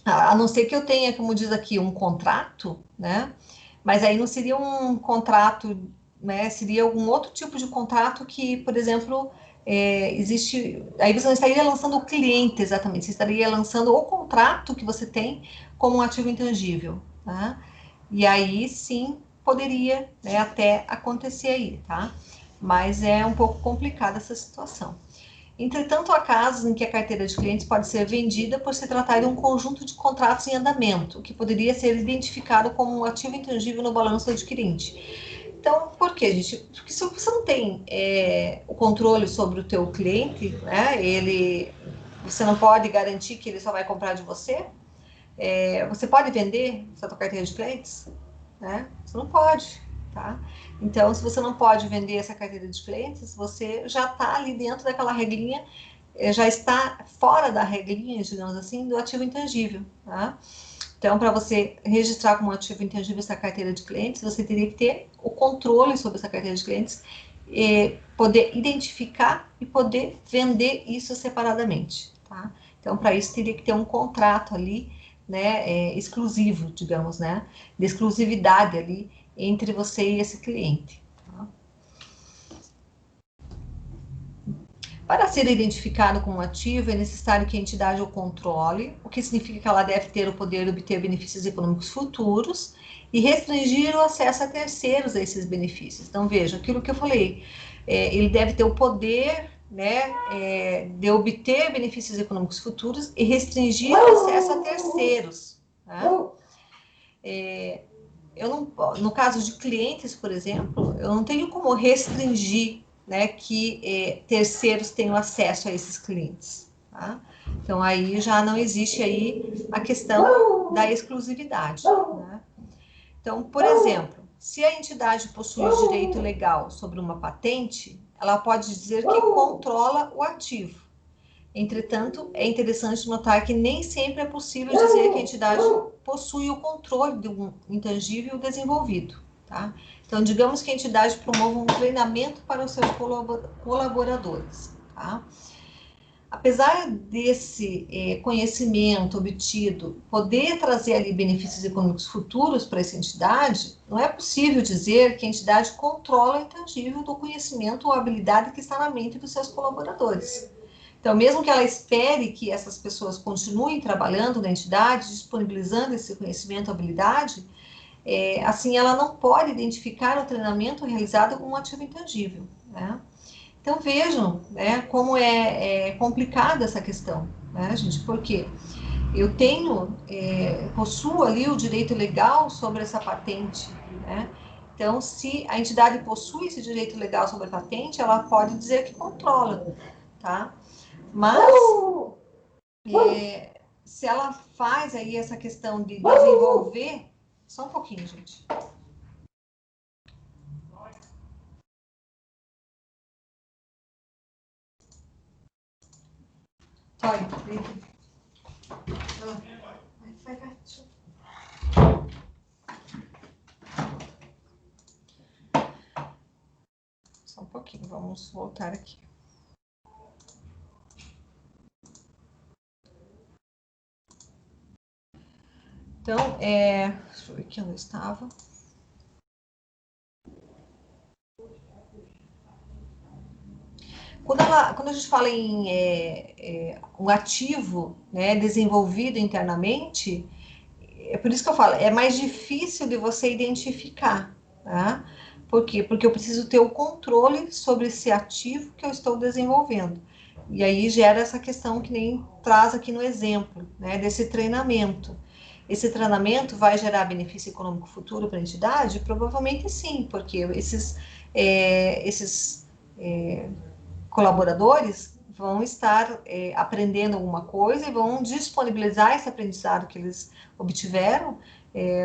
a não ser que eu tenha, como diz aqui, um contrato, né? Mas aí não seria um contrato, né? Seria algum outro tipo de contrato que, por exemplo, existe. Aí você não estaria lançando o cliente exatamente, você estaria lançando o contrato que você tem como um ativo intangível, tá? E aí sim poderia, né, até acontecer aí, tá? Mas é um pouco complicada essa situação. Entretanto, há casos em que a carteira de clientes pode ser vendida por se tratar de um conjunto de contratos em andamento, que poderia ser identificado como um ativo intangível no balanço do adquirente. Então, por quê, gente? Porque se você não tem o controle sobre o teu cliente, né, você não pode garantir que ele só vai comprar de você, você pode vender essa tua carteira de clientes? né? Você não pode, tá? Então, se você não pode vender essa carteira de clientes, você já está ali dentro daquela regrinha, já está fora da regrinha, digamos assim, do ativo intangível, tá? Então, para você registrar como ativo intangível essa carteira de clientes, você teria que ter o controle sobre essa carteira de clientes, poder identificar e poder vender isso separadamente, tá? Então, para isso, teria que ter um contrato ali, né, exclusivo, digamos, né, de exclusividade ali entre você e esse cliente. Tá? Para ser identificado como ativo, é necessário que a entidade o controle, o que significa que ela deve ter o poder de obter benefícios econômicos futuros e restringir o acesso a terceiros a esses benefícios. Então, veja, aquilo que eu falei, ele deve ter o poder, né, de obter benefícios econômicos futuros e restringir o acesso a terceiros. Né? Eu não, no caso de clientes, por exemplo, eu não tenho como restringir, né, que terceiros tenham acesso a esses clientes. Tá? Então, aí já não existe aí a questão da exclusividade. Né? Então, por exemplo, se a entidade possui o direito legal sobre uma patente, ela pode dizer que controla o ativo. Entretanto, é interessante notar que nem sempre é possível dizer que a entidade possui o controle de um intangível desenvolvido. Tá? Então, digamos que a entidade promova um treinamento para os seus colaboradores. Tá? Apesar desse conhecimento obtido poder trazer ali benefícios econômicos futuros para essa entidade, não é possível dizer que a entidade controla o intangível do conhecimento ou habilidade que está na mente dos seus colaboradores. Então, mesmo que ela espere que essas pessoas continuem trabalhando na entidade, disponibilizando esse conhecimento, habilidade, assim, ela não pode identificar o treinamento realizado como um ativo intangível, né? Então, vejam, né, como é complicada essa questão, né, gente? Porque eu possuo ali o direito legal sobre essa patente, né? Então, se a entidade possui esse direito legal sobre a patente, ela pode dizer que controla, tá? Mas se ela faz aí essa questão de desenvolver, só um pouquinho, gente. Olha, vai, gato. Só um pouquinho, vamos voltar aqui. Então, deixa eu ver aqui onde eu estava. Quando a gente fala em um ativo, né, desenvolvido internamente, é por isso que eu falo, é mais difícil de você identificar, tá? Por quê? Porque eu preciso ter o controle sobre esse ativo que eu estou desenvolvendo. E aí gera essa questão que nem traz aqui no exemplo, né, desse treinamento. Esse treinamento vai gerar benefício econômico futuro para a entidade? Provavelmente sim, porque esses colaboradores vão estar aprendendo alguma coisa e vão disponibilizar esse aprendizado que eles obtiveram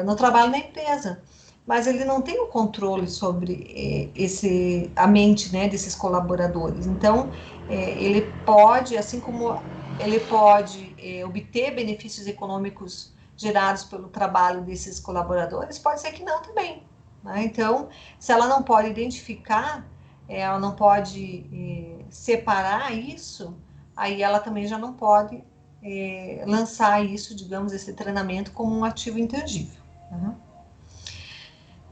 no trabalho na empresa. Mas ele não tem o controle sobre a mente, né, desses colaboradores. Então, ele pode, assim como ele pode obter benefícios econômicos gerados pelo trabalho desses colaboradores, pode ser que não também. Né? Então, se ela não pode identificar, ela não pode separar isso, aí ela também já não pode lançar isso, digamos, esse treinamento como um ativo intangível. Né?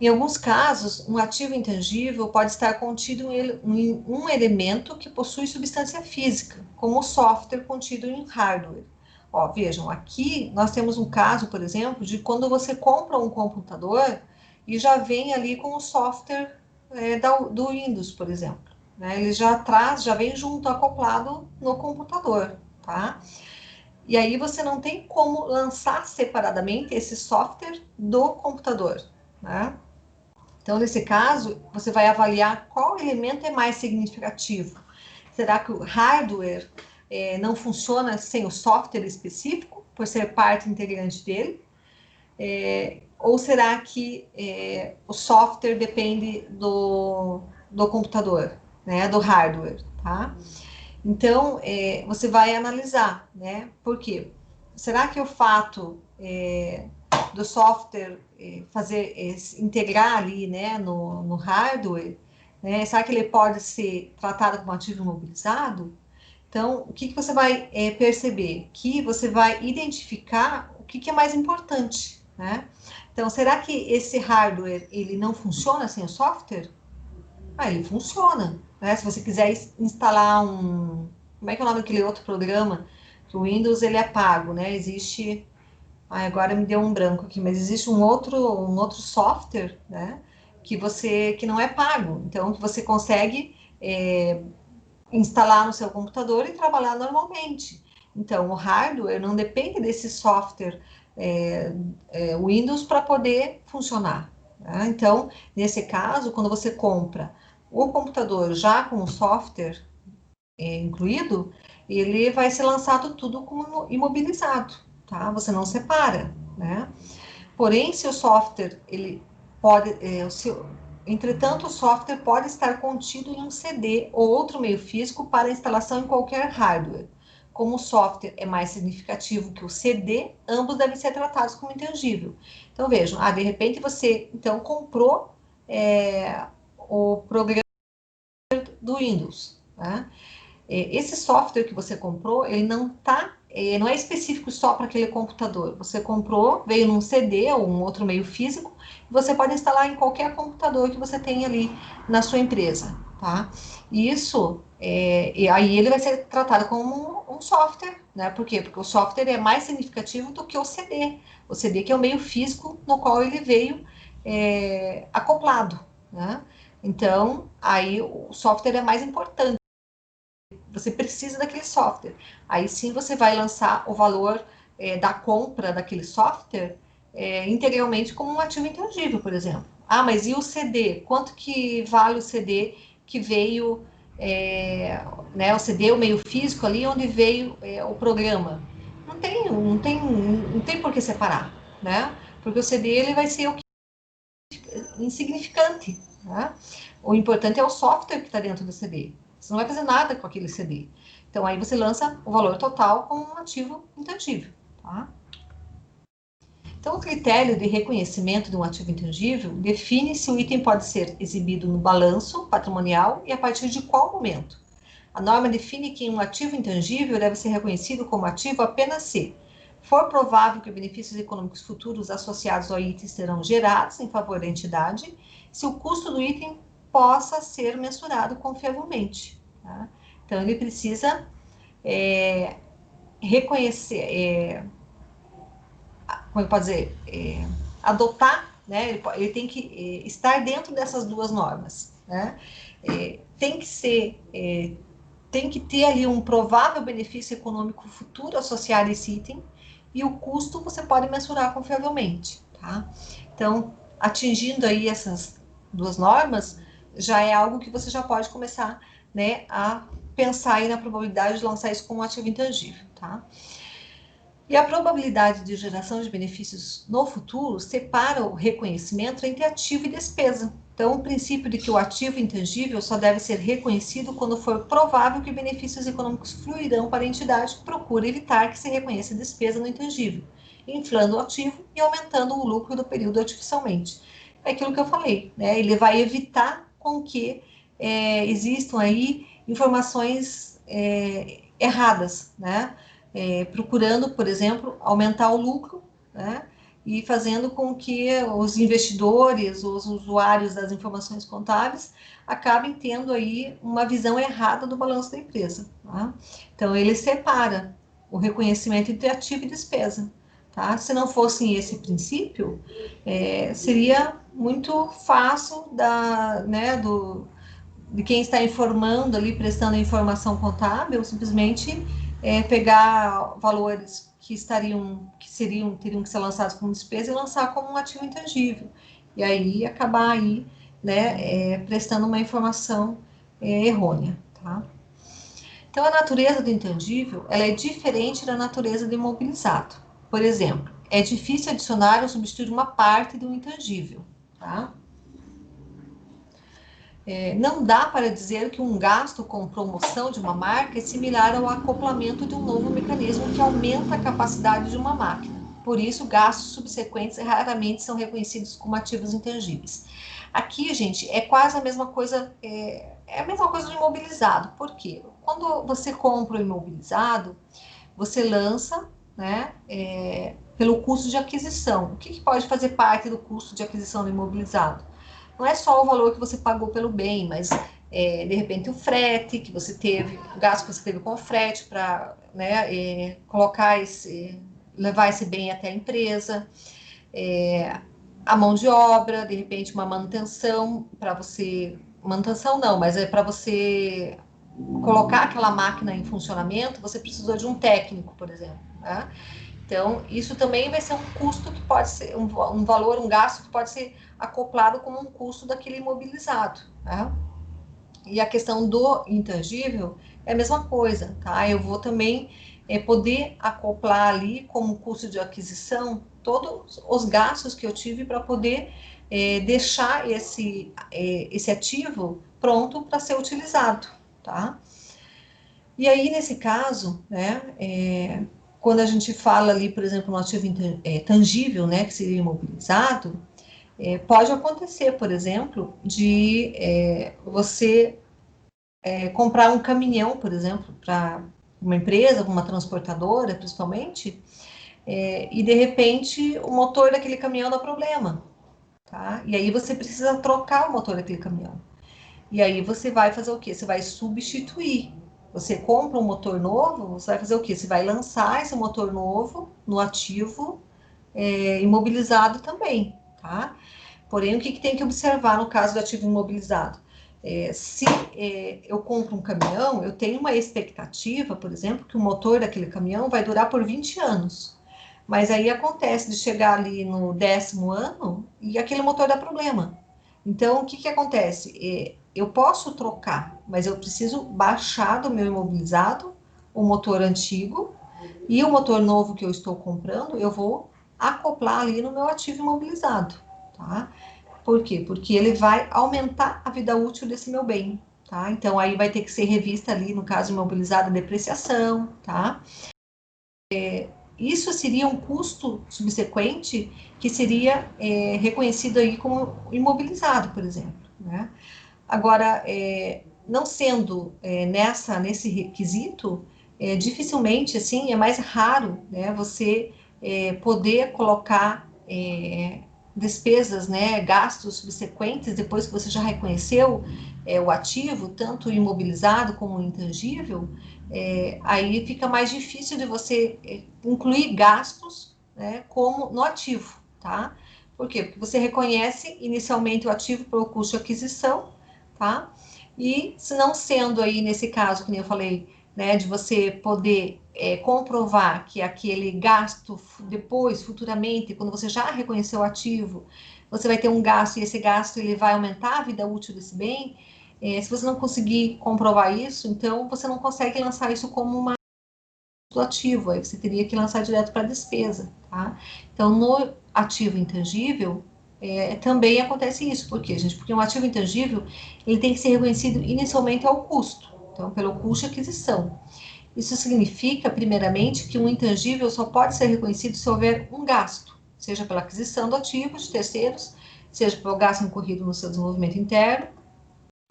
Em alguns casos, um ativo intangível pode estar contido em um elemento que possui substância física, como o software contido em hardware. Ó, vejam, aqui nós temos um caso, por exemplo, de quando você compra um computador e já vem ali com o software do Windows, por exemplo. Né? Ele já vem junto, acoplado no computador, tá? E aí você não tem como lançar separadamente esse software do computador, né? Então, nesse caso, você vai avaliar qual elemento é mais significativo. Será que o hardware não funciona sem o software específico, por ser parte integrante dele? Ou será que o software depende do computador, né, do hardware, tá? Então, você vai analisar, né? Por quê? Será que o fato do software integrar ali, né, no hardware, né? Será que ele pode ser tratado como ativo imobilizado? Então, o que você vai perceber? Que você vai identificar o que é mais importante, né? Então, será que esse hardware, ele não funciona sem o software? Ah, ele funciona, né? Se você quiser instalar como é que é o nome daquele outro programa? Que o Windows, ele é pago, né? Existe... agora me deu um branco aqui, mas existe um outro software, né? Que não é pago. Então, que você consegue instalar no seu computador e trabalhar normalmente. Então, o hardware não depende desse software Windows para poder funcionar. Tá? Então, nesse caso, quando você compra o computador já com o software incluído, ele vai ser lançado tudo como imobilizado, tá? Você não separa, né? Porém, se o software, ele pode, entretanto, o software pode estar contido em um CD ou outro meio físico para instalação em qualquer hardware. Como o software é mais significativo que o CD, ambos devem ser tratados como intangível. Então, vejam, de repente você, então, comprou o programa do Windows, tá? Esse software que você comprou, ele não é específico só para aquele computador. Você comprou, veio num CD ou um outro meio físico, e você pode instalar em qualquer computador que você tenha ali na sua empresa, tá? Isso, e aí ele vai ser tratado como um software, né? Por quê? Porque o software é mais significativo do que o CD. O CD que é o meio físico no qual ele veio acoplado, né? Então, aí o software é mais importante. Você precisa daquele software. Aí sim você vai lançar o valor da compra daquele software integralmente como um ativo intangível, por exemplo. Ah, mas e o CD? Quanto que vale o CD que veio, né, o CD, o meio físico ali, onde veio o programa? Não tem por que separar, né? Porque o CD ele vai ser insignificante, né? O importante é o software que está dentro do CD. Você não vai fazer nada com aquele CD. Então, aí você lança o valor total como um ativo intangível, tá? Então, o critério de reconhecimento de um ativo intangível define se o item pode ser exibido no balanço patrimonial e a partir de qual momento. A norma define que um ativo intangível deve ser reconhecido como ativo apenas se for provável que benefícios econômicos futuros associados ao item serão gerados em favor da entidade, se o custo do item possa ser mensurado confiavelmente. Tá? Então, ele precisa reconhecer, como eu posso dizer, adotar, né? Ele tem que estar dentro dessas duas normas. Né? Tem que ser... tem que ter ali um provável benefício econômico futuro associado a esse item, e o custo você pode mensurar confiavelmente, tá? Então, atingindo aí essas duas normas, já é algo que você já pode começar, né, a pensar aí na probabilidade de lançar isso como um ativo intangível, tá? E a probabilidade de geração de benefícios no futuro separa o reconhecimento entre ativo e despesa. Então, o princípio de que o ativo intangível só deve ser reconhecido quando for provável que benefícios econômicos fluirão para a entidade, procura evitar que se reconheça despesa no intangível, inflando o ativo e aumentando o lucro do período artificialmente. É aquilo que eu falei, né? Ele vai evitar com que existam aí informações erradas, né? Procurando, por exemplo, aumentar o lucro, né? E fazendo com que os investidores, os usuários das informações contábeis, acabem tendo aí uma visão errada do balanço da empresa. Tá? Então, ele separa o reconhecimento entre ativo e despesa. Tá? Se não fosse esse princípio, seria muito fácil de quem está informando ali, prestando a informação contábil, simplesmente pegar valores que teriam que ser lançados como despesa e lançar como um ativo intangível. E aí acabar aí, né, prestando uma informação errônea, tá? Então, a natureza do intangível, ela é diferente da natureza do imobilizado. por exemplo, é difícil adicionar ou substituir uma parte de um intangível, tá? Não dá para dizer que um gasto com promoção de uma marca é similar ao acoplamento de um novo mecanismo que aumenta a capacidade de uma máquina. Por isso, gastos subsequentes raramente são reconhecidos como ativos intangíveis. Aqui, gente, é quase a mesma coisa, é a mesma coisa do imobilizado. Por quê? Quando você compra o imobilizado, você lança, né, pelo custo de aquisição. O que pode fazer parte do custo de aquisição do imobilizado? Não é só o valor que você pagou pelo bem, mas de repente o frete que você teve, o gasto que você teve com o frete para, né, levar esse bem até a empresa, a mão de obra, de repente uma manutenção para você, manutenção não, mas é para você colocar aquela máquina em funcionamento, você precisou de um técnico, por exemplo, né? Então, isso também vai ser um custo que pode ser, um valor, um gasto que pode ser acoplado como um custo daquele imobilizado, tá? E a questão do intangível é a mesma coisa, tá? Eu vou também poder acoplar ali como custo de aquisição todos os gastos que eu tive para poder deixar esse ativo pronto para ser utilizado, tá? E aí, nesse caso, né, quando a gente fala ali, por exemplo, no ativo tangível, né, que seria imobilizado, pode acontecer, por exemplo, de você comprar um caminhão, por exemplo, para uma empresa, uma transportadora, principalmente, e de repente o motor daquele caminhão dá problema, tá? E aí você precisa trocar o motor daquele caminhão. E aí você vai fazer o quê? Você vai substituir. Você compra um motor novo, você vai fazer o quê? Você vai lançar esse motor novo no ativo imobilizado também, tá? Porém, o que tem que observar no caso do ativo imobilizado? Se eu compro um caminhão, eu tenho uma expectativa, por exemplo, que o motor daquele caminhão vai durar por 20 anos. Mas aí acontece de chegar ali no 10º ano e aquele motor dá problema. Então, o que acontece? Eu posso trocar, mas eu preciso baixar do meu imobilizado o motor antigo e o motor novo que eu estou comprando, eu vou acoplar ali no meu ativo imobilizado, tá? Por quê? Porque ele vai aumentar a vida útil desse meu bem, tá? Então, aí vai ter que ser revista ali, no caso imobilizado, a depreciação, tá? Isso seria um custo subsequente que seria reconhecido aí como imobilizado, por exemplo, né? Agora, não sendo nesse requisito, dificilmente, assim, é mais raro, né, você poder colocar despesas, né, gastos subsequentes, depois que você já reconheceu o ativo, tanto imobilizado como intangível, aí fica mais difícil de você incluir gastos, né, como no ativo, tá? Por quê? Porque você reconhece inicialmente o ativo pelo custo de aquisição, tá? E se não sendo aí, nesse caso, que nem eu falei, né, de você poder comprovar que aquele gasto depois, futuramente, quando você já reconheceu o ativo, você vai ter um gasto e esse gasto ele vai aumentar a vida útil desse bem, se você não conseguir comprovar isso, então você não consegue lançar isso como uma ativo, aí você teria que lançar direto para despesa, tá? Então, no ativo intangível, também acontece isso. Por quê, gente? Porque um ativo intangível, ele tem que ser reconhecido inicialmente ao custo, então, pelo custo de aquisição. Isso significa, primeiramente, que um intangível só pode ser reconhecido se houver um gasto, seja pela aquisição do ativo de terceiros, seja pelo gasto incorrido no seu desenvolvimento interno.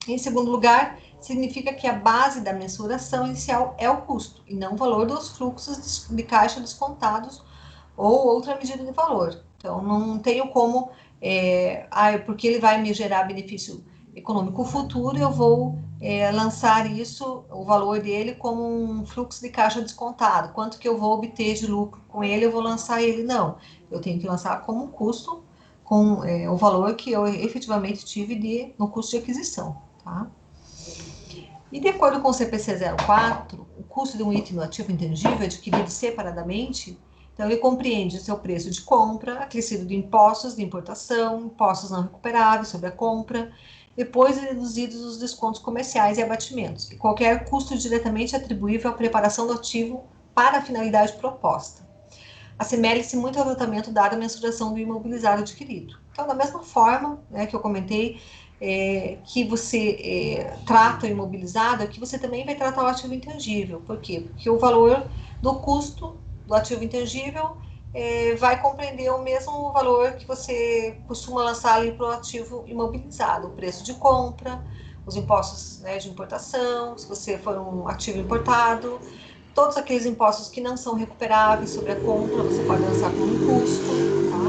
Em segundo lugar, significa que a base da mensuração inicial é o custo, e não o valor dos fluxos de caixa descontados ou outra medida de valor. Então, não tenho como, porque ele vai me gerar benefício econômico futuro, eu vou lançar isso, o valor dele, como um fluxo de caixa descontado. Quanto que eu vou obter de lucro com ele, eu vou lançar ele. Não, eu tenho que lançar como custo, com o valor que eu efetivamente tive no custo de aquisição, tá? E de acordo com o CPC 04, o custo de um item no ativo intangível é adquirido separadamente. Então, ele compreende o seu preço de compra, acrescido de impostos de importação, impostos não recuperáveis sobre a compra, depois deduzidos os descontos comerciais e abatimentos, e qualquer custo diretamente atribuível à preparação do ativo para a finalidade proposta. assemelha-se muito ao tratamento dado à mensuração do imobilizado adquirido. Então, da mesma forma, né, que eu comentei, que você trata o imobilizado, aqui você também vai tratar o ativo intangível. Por quê? Porque o valor do custo do ativo intangível vai compreender o mesmo valor que você costuma lançar ali para o ativo imobilizado, o preço de compra, os impostos, né, de importação, se você for um ativo importado, todos aqueles impostos que não são recuperáveis sobre a compra, você pode lançar como um custo, tá?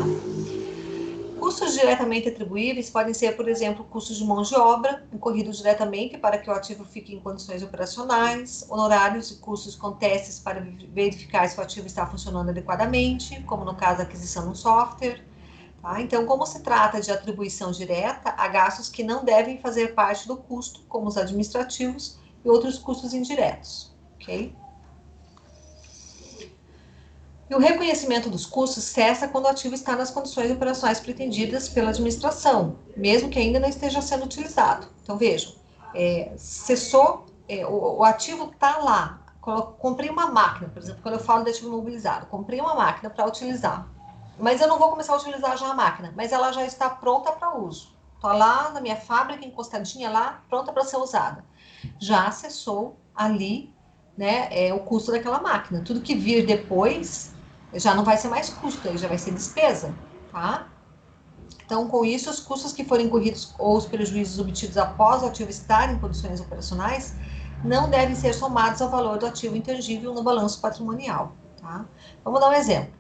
Custos diretamente atribuíveis podem ser, por exemplo, custos de mão de obra, incorridos diretamente para que o ativo fique em condições operacionais, honorários e custos com testes para verificar se o ativo está funcionando adequadamente, como no caso da aquisição de um software. Tá? Então, como se trata de atribuição direta, há gastos que não devem fazer parte do custo, como os administrativos e outros custos indiretos. Ok? E o reconhecimento dos custos cessa quando o ativo está nas condições operacionais pretendidas pela administração, mesmo que ainda não esteja sendo utilizado. Então, vejam, cessou, o ativo está lá. Comprei uma máquina, por exemplo, quando eu falo de ativo imobilizado, comprei uma máquina para utilizar, mas eu não vou começar a utilizar já a máquina, mas ela já está pronta para uso. Está lá na minha fábrica, encostadinha lá, pronta para ser usada. Já cessou ali, né, o custo daquela máquina. Tudo que vir depois já não vai ser mais custo, aí já vai ser despesa, tá? Então, com isso, os custos que forem incorridos ou os prejuízos obtidos após o ativo estar em condições operacionais não devem ser somados ao valor do ativo intangível no balanço patrimonial, tá? Vamos dar um exemplo.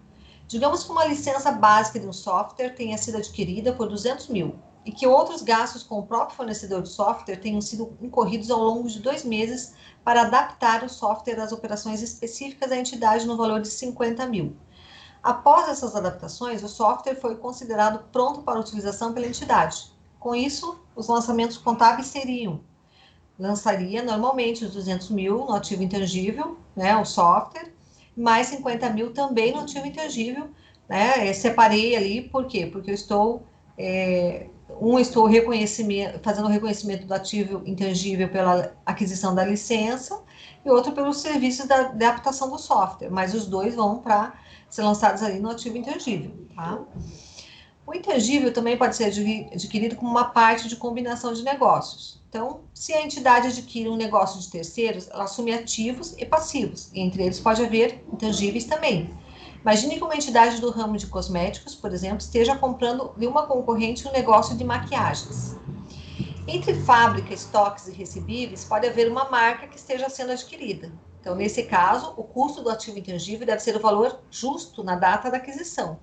Digamos que uma licença básica de um software tenha sido adquirida por 200 mil e que outros gastos com o próprio fornecedor de software tenham sido incorridos ao longo de 2 meses para adaptar o software às operações específicas da entidade no valor de 50 mil. Após essas adaptações, o software foi considerado pronto para utilização pela entidade. Com isso, os lançamentos contábeis seriam: lançaria normalmente os 200 mil no ativo intangível, né, o software, mais 50 mil também no ativo intangível, né, separei ali, por quê? Porque eu estou, estou fazendo o reconhecimento do ativo intangível pela aquisição da licença, e outro pelos serviços da adaptação do software, mas os dois vão para ser lançados ali no ativo intangível, tá? O intangível também pode ser adquirido como uma parte de combinação de negócios. Então, se a entidade adquire um negócio de terceiros, ela assume ativos e passivos, e entre eles pode haver intangíveis também. Imagine que uma entidade do ramo de cosméticos, por exemplo, esteja comprando de uma concorrente um negócio de maquiagens. Entre fábrica, estoques e recebíveis, pode haver uma marca que esteja sendo adquirida. Então, nesse caso, o custo do ativo intangível deve ser o valor justo na data da aquisição.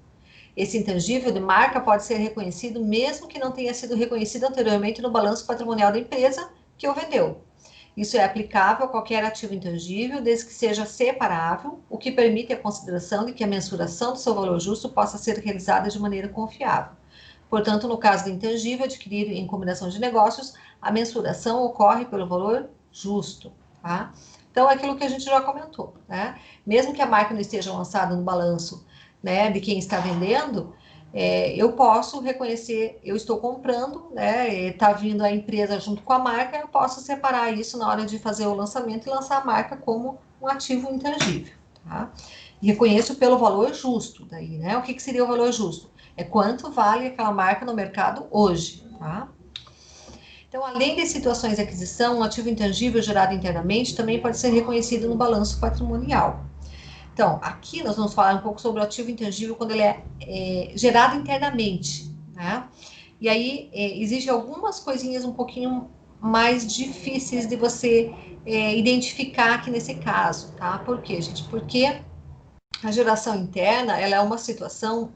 Esse intangível de marca pode ser reconhecido mesmo que não tenha sido reconhecido anteriormente no balanço patrimonial da empresa que o vendeu. Isso é aplicável a qualquer ativo intangível, desde que seja separável, o que permite a consideração de que a mensuração do seu valor justo possa ser realizada de maneira confiável. Portanto, no caso do intangível adquirido em combinação de negócios, a mensuração ocorre pelo valor justo, tá? Então, é aquilo que a gente já comentou, né? Mesmo que a marca não esteja lançada no balanço, né, de quem está vendendo, eu posso reconhecer, eu estou comprando, né, está vindo a empresa junto com a marca, eu posso separar isso na hora de fazer o lançamento e lançar a marca como um ativo intangível, tá? E reconheço pelo valor justo, daí, né? O que seria o valor justo? É quanto vale aquela marca no mercado hoje, tá? Então, além de situações de aquisição, um ativo intangível gerado internamente também pode ser reconhecido no balanço patrimonial. Então, aqui nós vamos falar um pouco sobre o ativo intangível quando ele é gerado internamente, né? E aí, existem algumas coisinhas um pouquinho mais difíceis de você identificar aqui nesse caso, tá? Por quê, gente? Porque a geração interna, ela é uma situação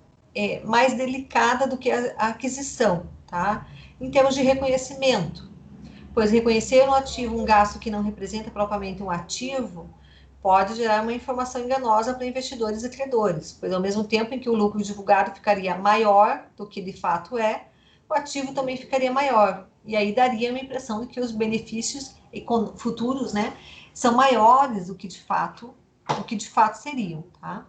mais delicada do que a aquisição, tá? Em termos de reconhecimento, pois reconhecer no ativo um gasto que não representa propriamente um ativo pode gerar uma informação enganosa para investidores e credores, pois ao mesmo tempo em que o lucro divulgado ficaria maior do que de fato é, o ativo também ficaria maior, e aí daria uma impressão de que os benefícios futuros, né, são maiores do que de fato seriam, tá?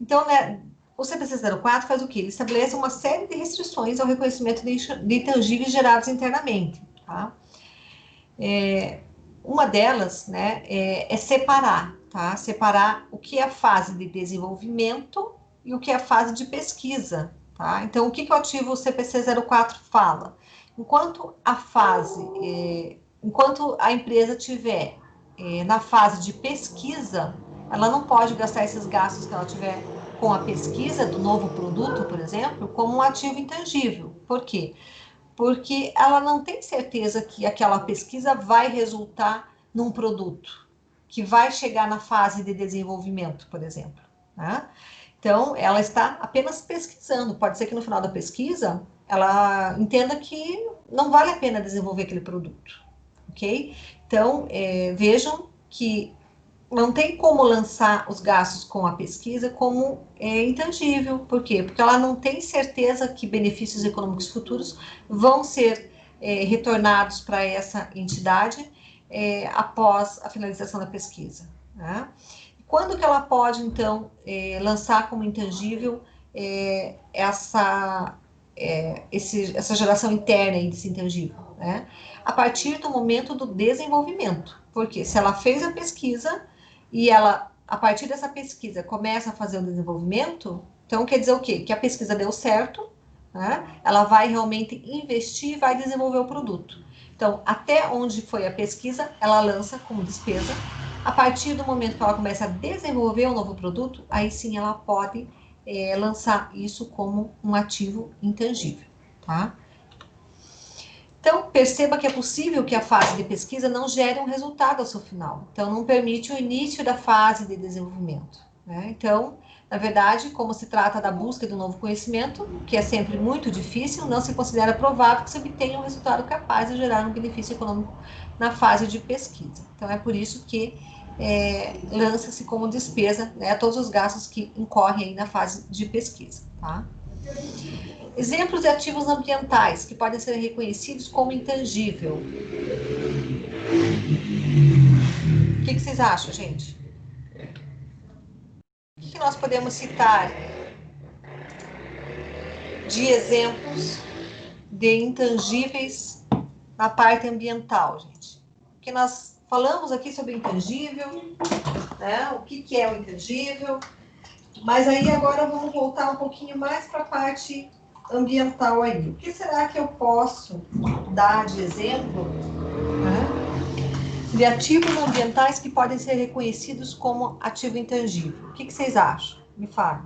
Então, né, o CPC 04 faz o quê? Ele estabelece uma série de restrições ao reconhecimento de intangíveis gerados internamente, tá? Uma delas, né, é separar, tá? tá? Separar o que é a fase de desenvolvimento e o que é a fase de pesquisa, tá? Então, o que o ativo CPC 04 fala? Enquanto a empresa tiver na fase de pesquisa, ela não pode gastar esses gastos que ela tiver com a pesquisa do novo produto, por exemplo, como um ativo intangível. Por quê? Porque ela não tem certeza que aquela pesquisa vai resultar num produto, que vai chegar na fase de desenvolvimento, por exemplo, né? Então, ela está apenas pesquisando. Pode ser que no final da pesquisa, ela entenda que não vale a pena desenvolver aquele produto, ok? Então, vejam que não tem como lançar os gastos com a pesquisa como intangível. Por quê? Porque ela não tem certeza que benefícios econômicos futuros vão ser retornados para essa entidade após a finalização da pesquisa, né? Quando que ela pode, então, lançar como intangível essa geração interna desse intangível, né? A partir do momento do desenvolvimento. Porque se ela fez a pesquisa e ela, a partir dessa pesquisa, começa a fazer o desenvolvimento, então quer dizer o quê? Que a pesquisa deu certo, né? Ela vai realmente investir e vai desenvolver o produto. Então, até onde foi a pesquisa, ela lança como despesa. A partir do momento que ela começa a desenvolver um novo produto, aí sim ela pode lançar isso como um ativo intangível, tá? Então, perceba que é possível que a fase de pesquisa não gere um resultado ao seu final. Então, não permite o início da fase de desenvolvimento, né? Então, na verdade, como se trata da busca do novo conhecimento, que é sempre muito difícil, não se considera provável que se obtenha um resultado capaz de gerar um benefício econômico na fase de pesquisa. Então, é por isso que lança-se como despesa, né, todos os gastos que incorrem aí na fase de pesquisa, tá? Exemplos de ativos ambientais que podem ser reconhecidos como intangível. O que vocês acham, gente? O que nós podemos citar de exemplos de intangíveis na parte ambiental, gente? Porque nós falamos aqui sobre intangível, né? O que é o intangível, mas aí agora vamos voltar um pouquinho mais para a parte ambiental aí. O que será que eu posso dar de exemplo, né, de ativos ambientais que podem ser reconhecidos como ativo intangível? O que vocês acham? Me falem.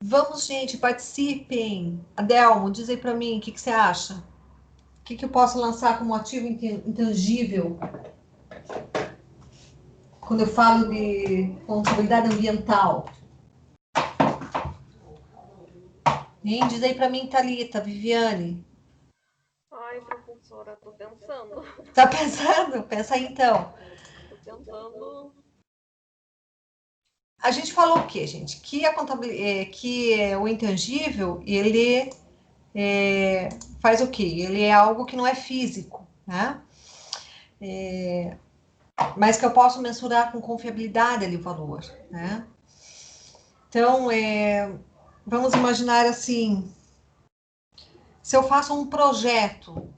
Vamos, gente, participem. Adelmo, diz aí para mim, o que você acha? O que eu posso lançar como ativo intangível quando eu falo de responsabilidade ambiental? Hein? Diz aí para mim, Thalita, Viviane. Ai, professora, tô pensando. Tá pensando? Pensa aí, então. Tô tentando. A gente falou o quê, gente? Que o intangível, ele faz o quê? Ele é algo que não é físico, né? Mas que eu posso mensurar com confiabilidade ali o valor, né? Então, vamos imaginar assim, se eu faço um projeto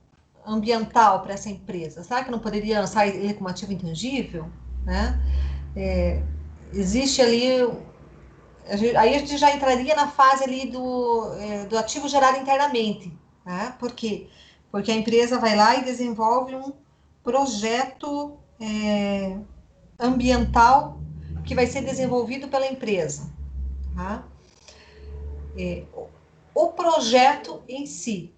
ambiental para essa empresa, será que eu não poderia lançar ele como ativo intangível, né? Existe ali, aí a gente já entraria na fase ali do ativo gerado internamente, né? Por quê? Porque a empresa vai lá e desenvolve um projeto ambiental que vai ser desenvolvido pela empresa, tá? O projeto em si,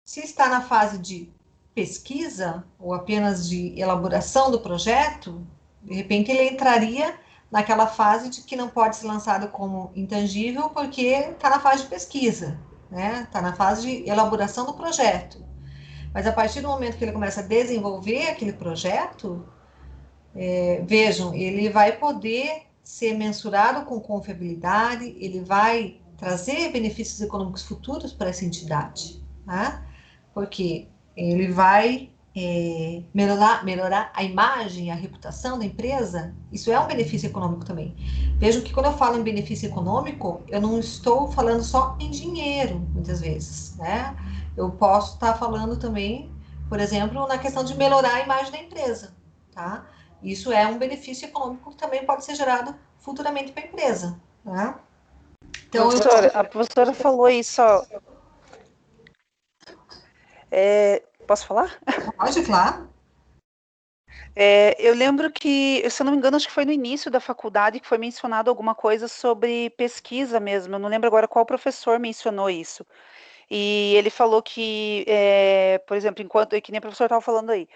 se está na fase de pesquisa ou apenas de elaboração do projeto, de repente ele entraria naquela fase de que não pode ser lançado como intangível porque está na fase de pesquisa, né? Está na fase de elaboração do projeto. Mas a partir do momento que ele começa a desenvolver aquele projeto, vejam, ele vai poder ser mensurado com confiabilidade, ele vai trazer benefícios econômicos futuros para essa entidade, tá? Porque ele vai melhorar a imagem, a reputação da empresa, isso é um benefício econômico também. Vejam que quando eu falo em benefício econômico, eu não estou falando só em dinheiro, muitas vezes, né? Eu posso estar falando também, por exemplo, na questão de melhorar a imagem da empresa, tá? Isso é um benefício econômico que também pode ser gerado futuramente para a empresa, né? Então, a professora falou isso, ó. Posso falar? Pode, claro. Eu lembro que, se eu não me engano, acho que foi no início da faculdade que foi mencionado alguma coisa sobre pesquisa mesmo. Eu não lembro agora qual professor mencionou isso. E ele falou que, por exemplo, que nem o professor estava falando aí,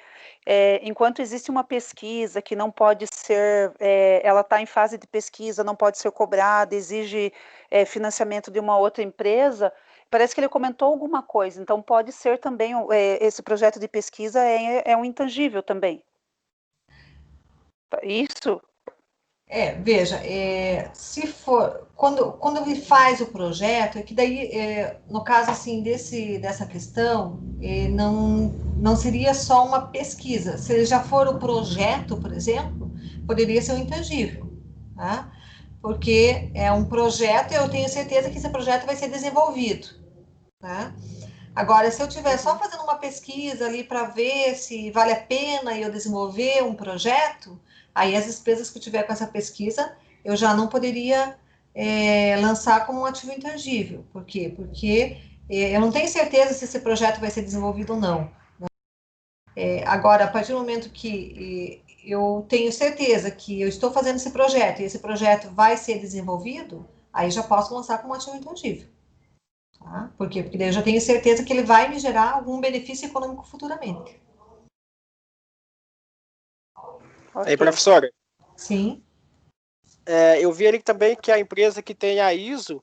enquanto existe uma pesquisa que não pode ser, ela está em fase de pesquisa, não pode ser cobrada, exige financiamento de uma outra empresa, parece que ele comentou alguma coisa, então pode ser também, esse projeto de pesquisa é um intangível também. Isso? Veja, se for, quando ele faz o projeto, é que daí, no caso, assim, dessa questão, não seria só uma pesquisa. Se ele já for o projeto, por exemplo, poderia ser um intangível, tá? Porque é um projeto e eu tenho certeza que esse projeto vai ser desenvolvido, tá? Agora, se eu estiver só fazendo uma pesquisa ali para ver se vale a pena eu desenvolver um projeto, aí as despesas que eu tiver com essa pesquisa, eu já não poderia lançar como um ativo intangível. Por quê? Porque eu não tenho certeza se esse projeto vai ser desenvolvido ou não. Agora, a partir do momento que eu tenho certeza que eu estou fazendo esse projeto e esse projeto vai ser desenvolvido, aí já posso lançar como ativo intangível. Tá? Por quê? Porque daí eu já tenho certeza que ele vai me gerar algum benefício econômico futuramente. Aí, professora, Sim. eu vi ali também que a empresa que tem a ISO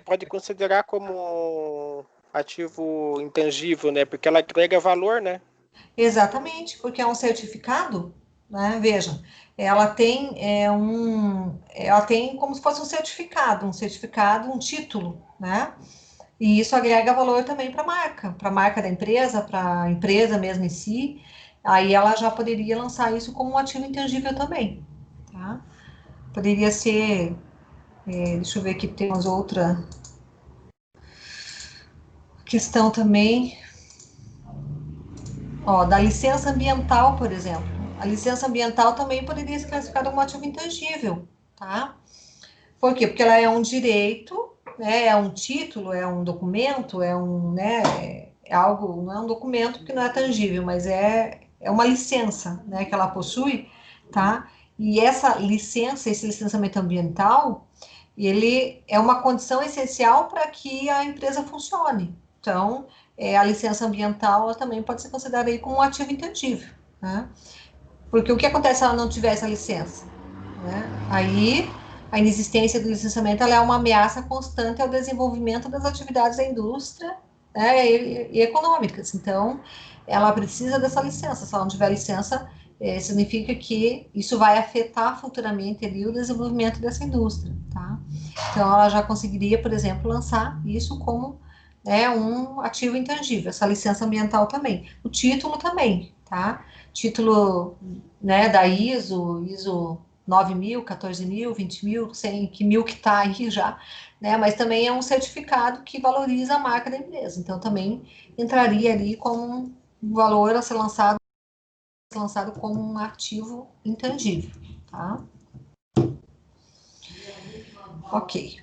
pode considerar como ativo intangível, né? Porque ela agrega valor, né? Exatamente, porque é um certificado, né? Veja, ela tem como se fosse um certificado, um título, né? E isso agrega valor também para a marca da empresa, para a empresa mesmo em si. Aí ela já poderia lançar isso como um ativo intangível também, tá? Poderia ser, deixa eu ver aqui, temos outra questão também, ó, da licença ambiental, por exemplo. A licença ambiental também poderia ser classificada como ativo intangível, tá? Por quê? Porque ela é um direito, né, é um título, é um documento, né, é algo, não é um documento porque não é tangível, mas é uma licença, né, que ela possui, tá? E essa licença, esse licenciamento ambiental, ele é uma condição essencial para que a empresa funcione. Então, a licença ambiental ela também pode ser considerada aí como um ativo intangível, né? Porque o que acontece se ela não tiver essa licença? Né? Aí, a inexistência do licenciamento ela é uma ameaça constante ao desenvolvimento das atividades da indústria, né, e econômicas. Então, ela precisa dessa licença. Se ela não tiver licença, significa que isso vai afetar futuramente ali o desenvolvimento dessa indústria, tá? Então, ela já conseguiria, por exemplo, lançar isso como um ativo intangível, essa licença ambiental também. O título também, tá? Título, né, da ISO 9.000, 14.000, 20.000, sei que mil que está aí já, né? Mas também é um certificado que valoriza a marca da empresa. Então, também entraria ali como um valor a ser lançado como um ativo intangível, tá? Ok.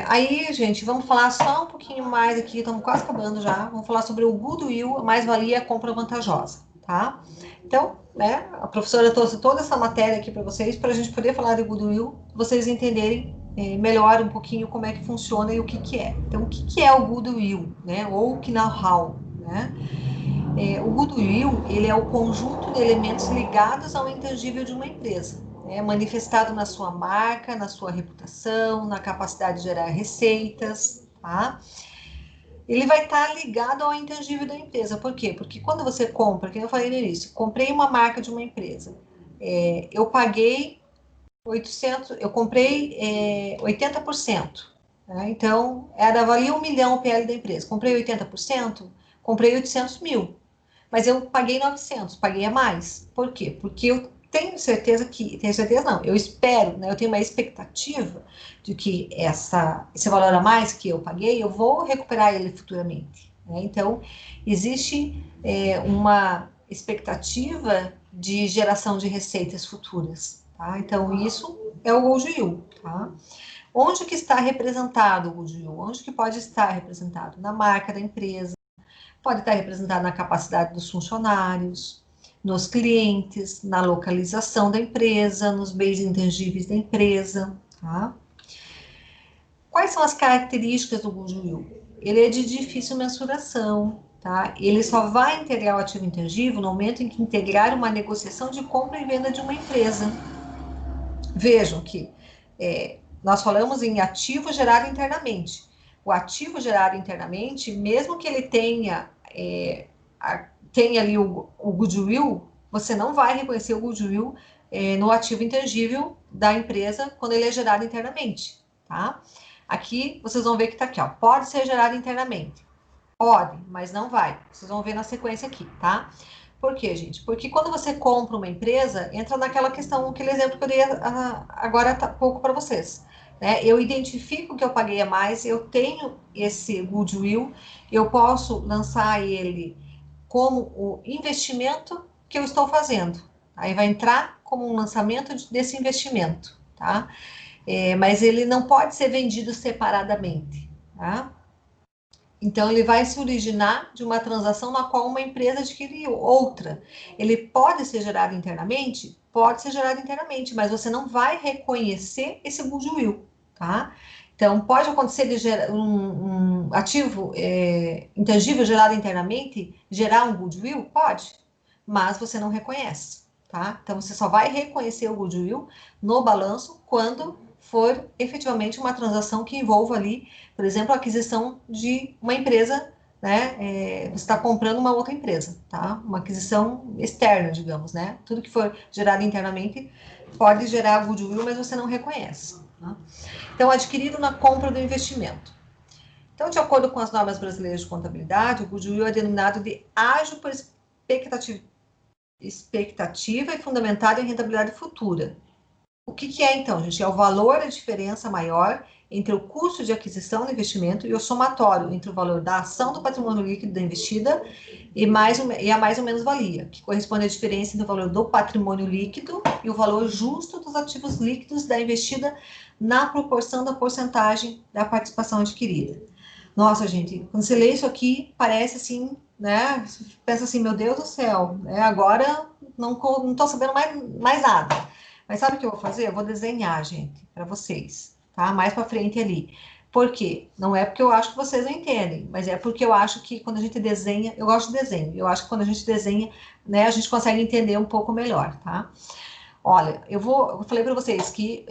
Aí, gente, vamos falar só um pouquinho mais aqui, estamos quase acabando já. Vamos falar sobre o goodwill, a mais-valia, a compra vantajosa, tá? Então, né, a professora trouxe toda essa matéria aqui para vocês, para a gente poder falar de goodwill, vocês entenderem melhor um pouquinho como é que funciona e o que que é. Então, o que que é o goodwill, né? Ou o know-how, né? O goodwill, ele é o conjunto de elementos ligados ao intangível de uma empresa, né, manifestado na sua marca, na sua reputação, na capacidade de gerar receitas, tá? Ele vai estar ligado ao intangível da empresa. Por quê? Porque quando você compra, que eu falei no início, comprei uma marca de uma empresa, eu paguei 800, eu comprei 80%, né? Então, valia 1 milhão o PL da empresa. Comprei 80%, comprei 800 mil. Mas eu paguei 900, paguei a mais. Por quê? Porque eu tenho certeza não, eu espero, né? Eu tenho uma expectativa de que esse valor a mais que eu paguei, eu vou recuperar ele futuramente, né? Então, existe uma expectativa de geração de receitas futuras, tá? Então, isso é o Goodwill, tá? Onde que está representado o Goodwill? Onde que pode estar representado? Na marca da empresa, pode estar representado na capacidade dos funcionários, nos clientes, na localização da empresa, nos bens intangíveis da empresa, tá? Quais são as características do Goodwill? Ele é de difícil mensuração, tá? Ele só vai integrar o ativo intangível no momento em que integrar uma negociação de compra e venda de uma empresa. Vejam que nós falamos em ativo gerado internamente. O ativo gerado internamente, mesmo que ele tenha ali o goodwill, você não vai reconhecer o goodwill no ativo intangível da empresa quando ele é gerado internamente, tá? Aqui, vocês vão ver que tá aqui, ó, pode ser gerado internamente. Pode, mas não vai. Vocês vão ver na sequência aqui, tá? Por quê, gente? Porque quando você compra uma empresa, entra naquela questão, aquele exemplo que eu dei agora há pouco para vocês. Né? Eu identifico que eu paguei a mais, eu tenho esse goodwill, eu posso lançar ele como o investimento que eu estou fazendo. Aí vai entrar como um lançamento desse investimento, tá? Mas ele não pode ser vendido separadamente, tá? Então, ele vai se originar de uma transação na qual uma empresa adquiriu outra. Ele pode ser gerado internamente? Pode ser gerado internamente, mas você não vai reconhecer esse goodwill, tá? Então, pode acontecer de um ativo intangível gerado internamente gerar um goodwill? Pode, mas você não reconhece, tá? Então, você só vai reconhecer o goodwill no balanço quando for efetivamente uma transação que envolva ali, por exemplo, a aquisição de uma empresa, né? Você está comprando uma outra empresa, tá? Uma aquisição externa, digamos, né? Tudo que for gerado internamente pode gerar goodwill, mas você não reconhece, tá? Então, adquirido na compra do investimento. Então, de acordo com as normas brasileiras de contabilidade, o goodwill é denominado de ágio por expectativa e fundamentado em rentabilidade futura. O que é, então, gente? É o valor da diferença maior entre o custo de aquisição do investimento e o somatório entre o valor da ação do patrimônio líquido da investida e a mais ou menos valia, que corresponde à diferença entre o valor do patrimônio líquido e o valor justo dos ativos líquidos da investida na proporção da porcentagem da participação adquirida. Nossa, gente, quando você lê isso aqui, parece assim, né? Você pensa assim, meu Deus do céu, né? Agora não estou sabendo mais nada. Mas sabe o que eu vou fazer? Eu vou desenhar, gente, para vocês, tá? Mais para frente ali. Por quê? Não é porque eu acho que vocês não entendem, mas é porque eu acho que quando a gente desenha, eu gosto de desenho, eu acho que quando a gente desenha, né, a gente consegue entender um pouco melhor, tá? Olha, eu falei para vocês que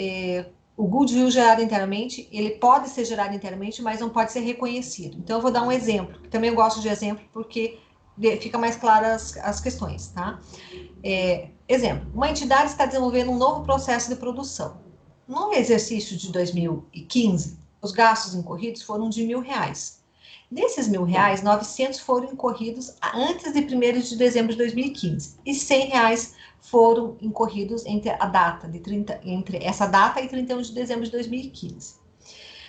o goodwill gerado internamente, ele pode ser gerado internamente, mas não pode ser reconhecido. Então, eu vou dar um exemplo, que também eu gosto de exemplo, porque fica mais claras as questões, tá? Exemplo, uma entidade está desenvolvendo um novo processo de produção. No exercício de 2015, os gastos incorridos foram de R$1.000. Desses R$1.000, 900 foram incorridos antes de 1º de dezembro de 2015 e R$100 foram incorridos entre essa data e 31 de dezembro de 2015.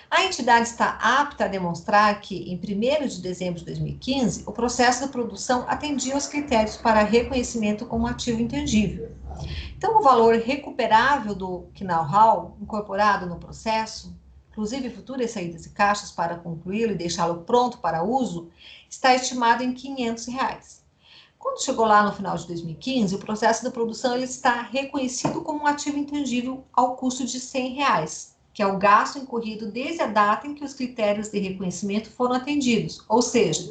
A entidade está apta a demonstrar que, em 1º de dezembro de 2015, o processo de produção atendia aos critérios para reconhecimento como ativo intangível. Então, o valor recuperável do know-how incorporado no processo, inclusive futuras saídas de caixas para concluí-lo e deixá-lo pronto para uso, está estimado em R$500. Quando chegou lá no final de 2015, o processo de produção ele está reconhecido como um ativo intangível ao custo de R$100, que é o gasto incorrido desde a data em que os critérios de reconhecimento foram atendidos, ou seja,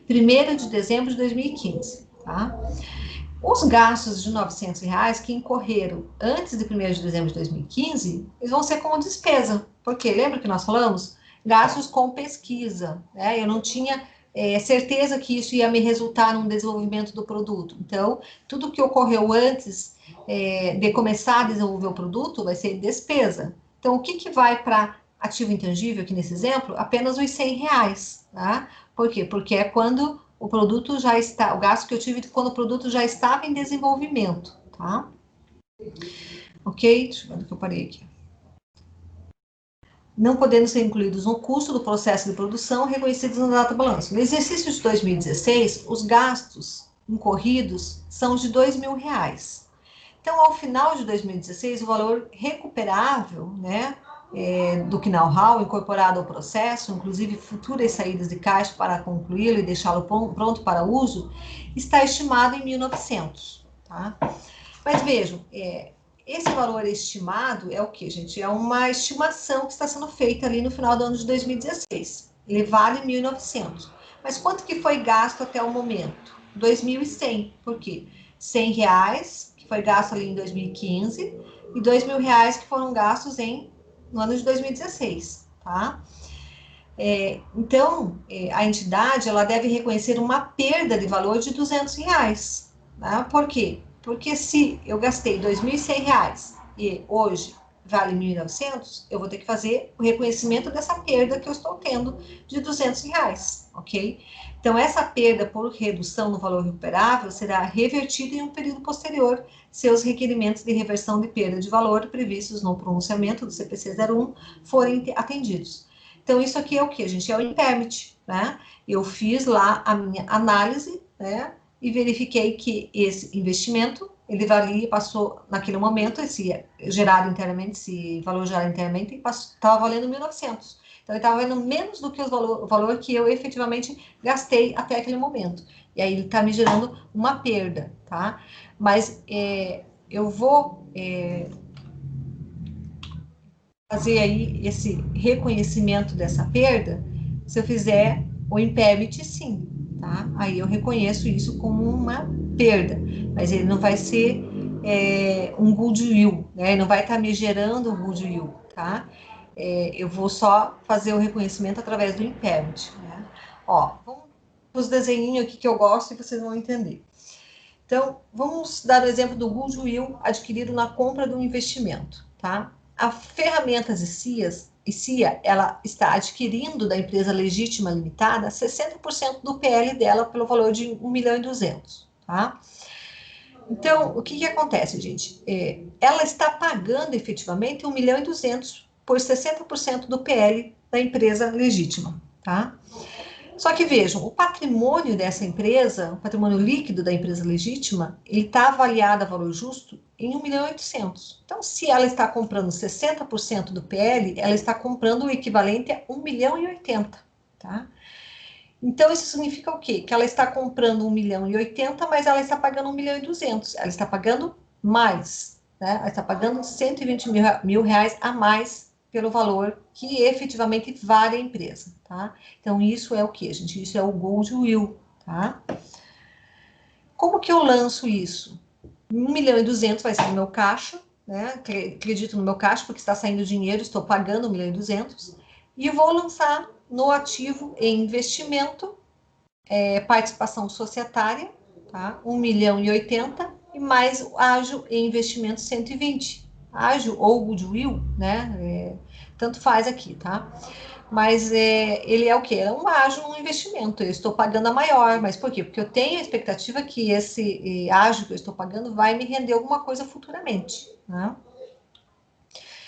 1º de dezembro de 2015, tá? Os gastos de R$900 que incorreram antes de 1º de dezembro de 2015, eles vão ser como despesa, porque lembra que nós falamos? Gastos com pesquisa, né? Eu não tinha certeza que isso ia me resultar num desenvolvimento do produto. Então, tudo que ocorreu antes de começar a desenvolver o produto vai ser despesa. Então, o que vai para ativo intangível, aqui nesse exemplo, apenas os R$100, tá? Por quê? Porque é quando o produto já está, o gasto que eu tive quando o produto já estava em desenvolvimento, tá? Ok? Deixa eu ver onde que eu parei aqui. Não podendo ser incluídos no custo do processo de produção reconhecidos na data balanço. No exercício de 2016, os gastos incorridos são de R$2.000. Então, ao final de 2016, o valor recuperável, né, do know-how incorporado ao processo, inclusive futuras saídas de caixa para concluí-lo e deixá-lo pronto para uso, está estimado em 1.900, tá? Mas vejam, esse valor estimado é o que, gente? É uma estimação que está sendo feita ali no final do ano de 2016. Ele vale 1.900. Mas quanto que foi gasto até o momento? 2.100. Por quê? R$100 que foi gasto ali em 2015 e R$2.000 que foram gastos no ano de 2016, tá? Então, a entidade ela deve reconhecer uma perda de valor de R$200, tá? Por quê? Porque se eu gastei R$2.100 e hoje vale 1.900, eu vou ter que fazer o reconhecimento dessa perda que eu estou tendo de R$200, ok? Então, essa perda por redução no valor recuperável será revertida em um período posterior, se os requerimentos de reversão de perda de valor previstos no pronunciamento do CPC 01 forem atendidos. Então, isso aqui é o que, gente? É o impairment, né? Eu fiz lá a minha análise, né? E verifiquei que esse investimento, ele valia, passou naquele momento, esse valor gerado internamente, estava valendo 1.900. Então, ele estava valendo menos do que o valor que eu efetivamente gastei até aquele momento. E aí, ele está me gerando uma perda, tá? Mas eu vou fazer aí esse reconhecimento dessa perda se eu fizer o impairment, sim, tá? Aí eu reconheço isso como uma perda, mas ele não vai ser um goodwill, né? Ele não vai estar me gerando um goodwill, tá? Eu vou só fazer o reconhecimento através do impairment, né? Ó, vamos os desenhinhos aqui que eu gosto e vocês vão entender. Então, vamos dar o exemplo do goodwill adquirido na compra de um investimento, tá? A Ferramentas e CIA, ela está adquirindo da empresa Legítima Limitada 60% do PL dela pelo valor de 1.200.000, tá? Então, o que acontece, gente? Ela está pagando efetivamente 1.200.000 por 60% do PL da empresa Legítima, tá? Só que vejam, o patrimônio dessa empresa, o patrimônio líquido da empresa Legítima, ele está avaliado a valor justo em 1.800.000. Então, se ela está comprando 60% do PL, ela está comprando o equivalente a 1.080.000, tá? Então, isso significa o quê? Que ela está comprando 1.080.000, mas ela está pagando 1.200.000. Ela está pagando mais, né? Ela está pagando 120 mil reais a mais pelo valor que efetivamente vale a empresa, tá? Então, isso é o que, gente? Isso é o goodwill, tá? Como que eu lanço isso? 1.200.000 vai ser no meu caixa, né? Acredito no meu caixa, porque está saindo dinheiro, estou pagando 1.200.000, e vou lançar no ativo em investimento, participação societária, tá? 1.080.000, e mais ágio em investimento 120. Ágio ou goodwill, né? Tanto faz aqui, tá? Mas ele é o quê? É um ágio, um investimento. Eu estou pagando a maior, mas por quê? Porque eu tenho a expectativa que esse ágio que eu estou pagando vai me render alguma coisa futuramente, né?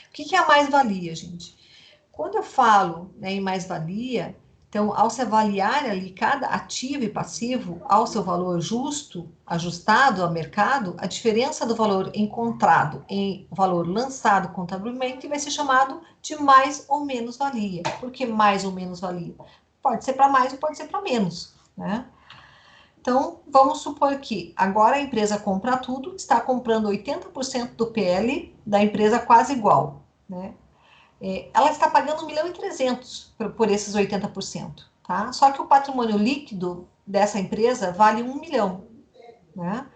O que é a mais-valia, gente? Quando eu falo, né, em mais-valia, então, ao se avaliar ali cada ativo e passivo ao seu valor justo, ajustado ao mercado, a diferença do valor encontrado em valor lançado contabilmente vai ser chamado de mais ou menos valia. Por que mais ou menos valia? Pode ser para mais ou pode ser para menos, né? Então, vamos supor que agora a empresa compra tudo, está comprando 80% do PL da empresa quase igual, né? Ela está pagando 1.300.000 por esses 80%, tá? Só que o patrimônio líquido dessa empresa vale 1 milhão, né?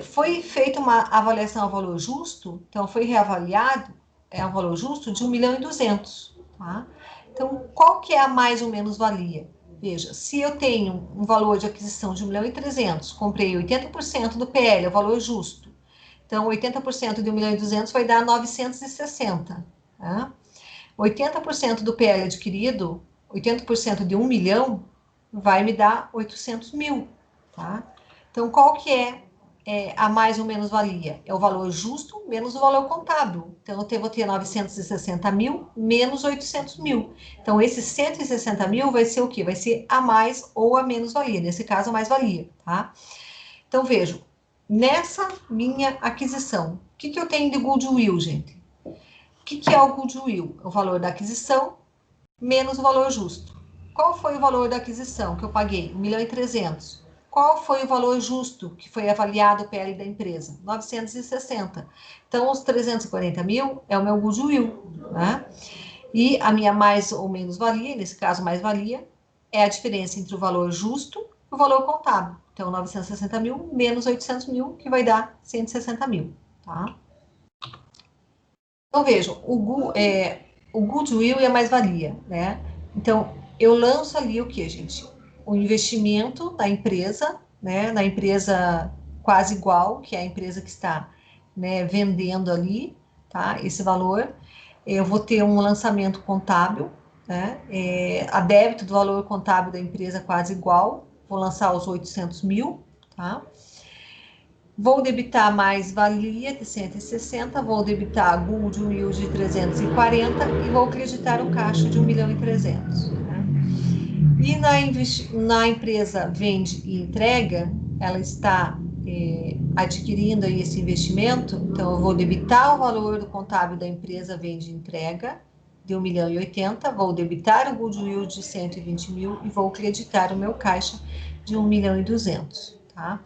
Foi feita uma avaliação a valor justo, então foi reavaliado a valor justo de 1.200.000, tá? Então, qual que é a mais ou menos valia? Veja, se eu tenho um valor de aquisição de 1.300.000, comprei 80% do PL, é o valor justo. Então, 80% de 1.200.000 vai dar 960, tá? 80% do PL adquirido, 80% de 1 milhão, vai me dar 800 mil, tá? Então, qual que é a mais ou menos valia? É o valor justo menos o valor contábil. Então, eu vou ter 960 mil menos 800 mil. Então, esse 160 mil vai ser o quê? Vai ser a mais ou a menos valia. Nesse caso, a mais valia, tá? Então, vejam, nessa minha aquisição, o que eu tenho de goodwill, gente? O que é o goodwill? É o valor da aquisição menos o valor justo. Qual foi o valor da aquisição que eu paguei? 1.300.000. Qual foi o valor justo que foi avaliado o PL da empresa? 960. Então, os 340 mil é o meu goodwill, né? E a minha mais ou menos valia, nesse caso mais valia, é a diferença entre o valor justo e o valor contábil. Então, 960 mil menos 800 mil, que vai dar 160 mil, tá? Então, vejam, o goodwill e a mais-valia, né? Então, eu lanço ali o que, gente? O investimento da empresa, né? Na empresa quase igual, que é a empresa que está, né, vendendo ali, tá? Esse valor. Eu vou ter um lançamento contábil, né? A débito do valor contábil da empresa quase igual. Vou lançar os 800 mil, tá? Vou debitar mais-valia de 160, vou debitar goodwill de 340 e vou creditar o caixa de 1.300.000. Né? E na empresa vende e entrega, ela está adquirindo aí esse investimento, então eu vou debitar o valor do contábil da empresa vende e entrega de 1.080.000, vou debitar o goodwill de 120 mil e vou creditar o meu caixa de 1.200.000, tá?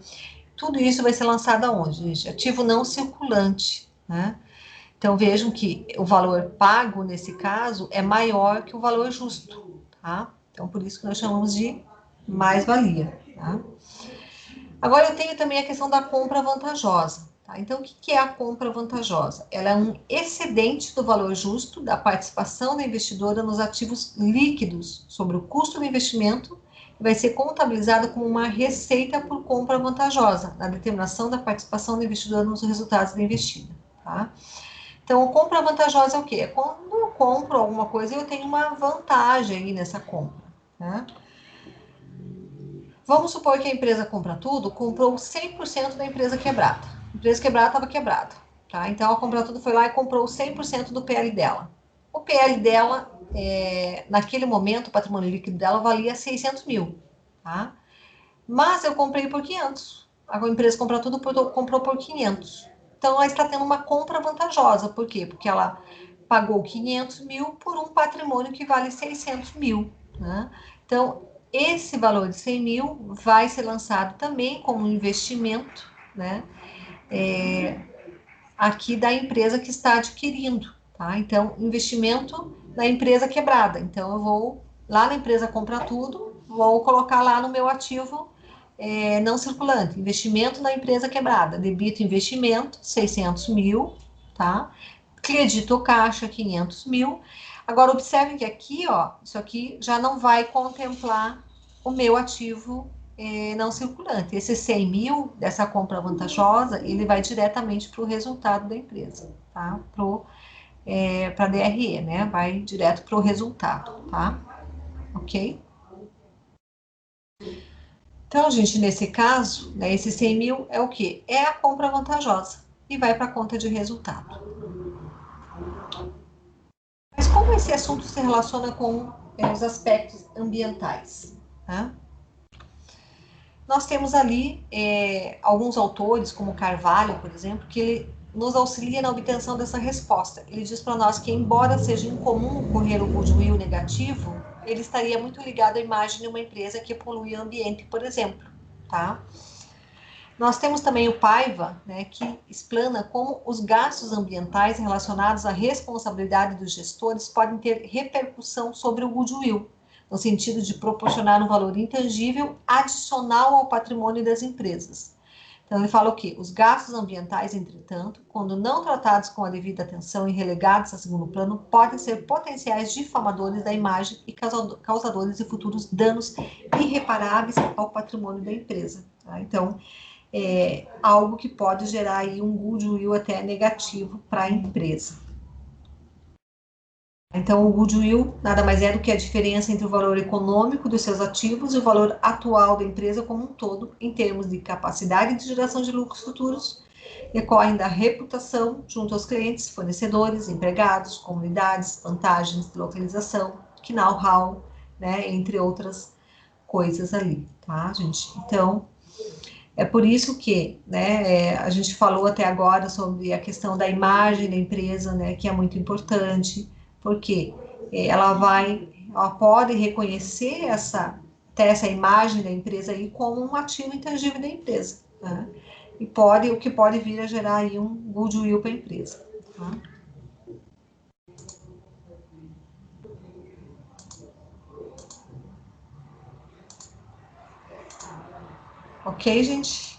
Tudo isso vai ser lançado aonde, gente? Ativo não circulante, né? Então, vejam que o valor pago, nesse caso, é maior que o valor justo, tá? Então, por isso que nós chamamos de mais-valia, tá? Agora, eu tenho também a questão da compra vantajosa, tá? Então, o que é a compra vantajosa? Ela é um excedente do valor justo da participação da investidora nos ativos líquidos sobre o custo do investimento, vai ser contabilizada como uma receita por compra vantajosa, na determinação da participação do investidor nos resultados da investida, tá? Então, compra vantajosa é o quê? É quando eu compro alguma coisa e eu tenho uma vantagem aí nessa compra, né? Vamos supor que a empresa compra tudo, comprou 100% da empresa quebrada. A empresa quebrada estava quebrada, tá? Então, a compra tudo foi lá e comprou 100% do PL dela. O PL dela, naquele momento, o patrimônio líquido dela valia 600 mil, tá? Mas eu comprei por 500. A empresa comprou tudo, comprou por 500. Então, ela está tendo uma compra vantajosa. Por quê? Porque ela pagou 500 mil por um patrimônio que vale 600 mil, né? Então, esse valor de 100 mil vai ser lançado também como um investimento, né? Aqui da empresa que está adquirindo, tá? Então, investimento na empresa quebrada. Então, eu vou lá na empresa comprar tudo, vou colocar lá no meu ativo não circulante, investimento na empresa quebrada, debito investimento, 600 mil, tá? Credito caixa, 500 mil. Agora, observem que aqui, ó, isso aqui já não vai contemplar o meu ativo não circulante. Esse 100 mil dessa compra vantajosa, ele vai diretamente para o resultado da empresa, tá? Para a DRE, né? Vai direto para o resultado, tá? Ok? Então, gente, nesse caso, né, esse 100 mil é o quê? É a compra vantajosa e vai para a conta de resultado. Mas como esse assunto se relaciona com os aspectos ambientais? Tá? Nós temos ali alguns autores, como Carvalho, por exemplo, que ele nos auxilia na obtenção dessa resposta. Ele diz para nós que, embora seja incomum ocorrer o goodwill negativo, ele estaria muito ligado à imagem de uma empresa que polui o ambiente, por exemplo, tá? Nós temos também o Paiva, né, que explana como os gastos ambientais relacionados à responsabilidade dos gestores podem ter repercussão sobre o goodwill, no sentido de proporcionar um valor intangível adicional ao patrimônio das empresas. Então, ele fala o quê? Os gastos ambientais, entretanto, quando não tratados com a devida atenção e relegados a segundo plano, podem ser potenciais difamadores da imagem e causadores de futuros danos irreparáveis ao patrimônio da empresa. Tá? Então, algo que pode gerar aí um goodwill até negativo para a empresa. Então, o goodwill nada mais é do que a diferença entre o valor econômico dos seus ativos e o valor atual da empresa como um todo, em termos de capacidade de geração de lucros futuros, decorrem da reputação junto aos clientes, fornecedores, empregados, comunidades, vantagens de localização, know-how, né, entre outras coisas ali, tá, gente? Então, é por isso que, né, a gente falou até agora sobre a questão da imagem da empresa, né, que é muito importante, porque ela pode reconhecer até essa imagem da empresa aí como um ativo intangível da empresa, né? E o que pode vir a gerar aí um goodwill para a empresa, tá? Ok, gente?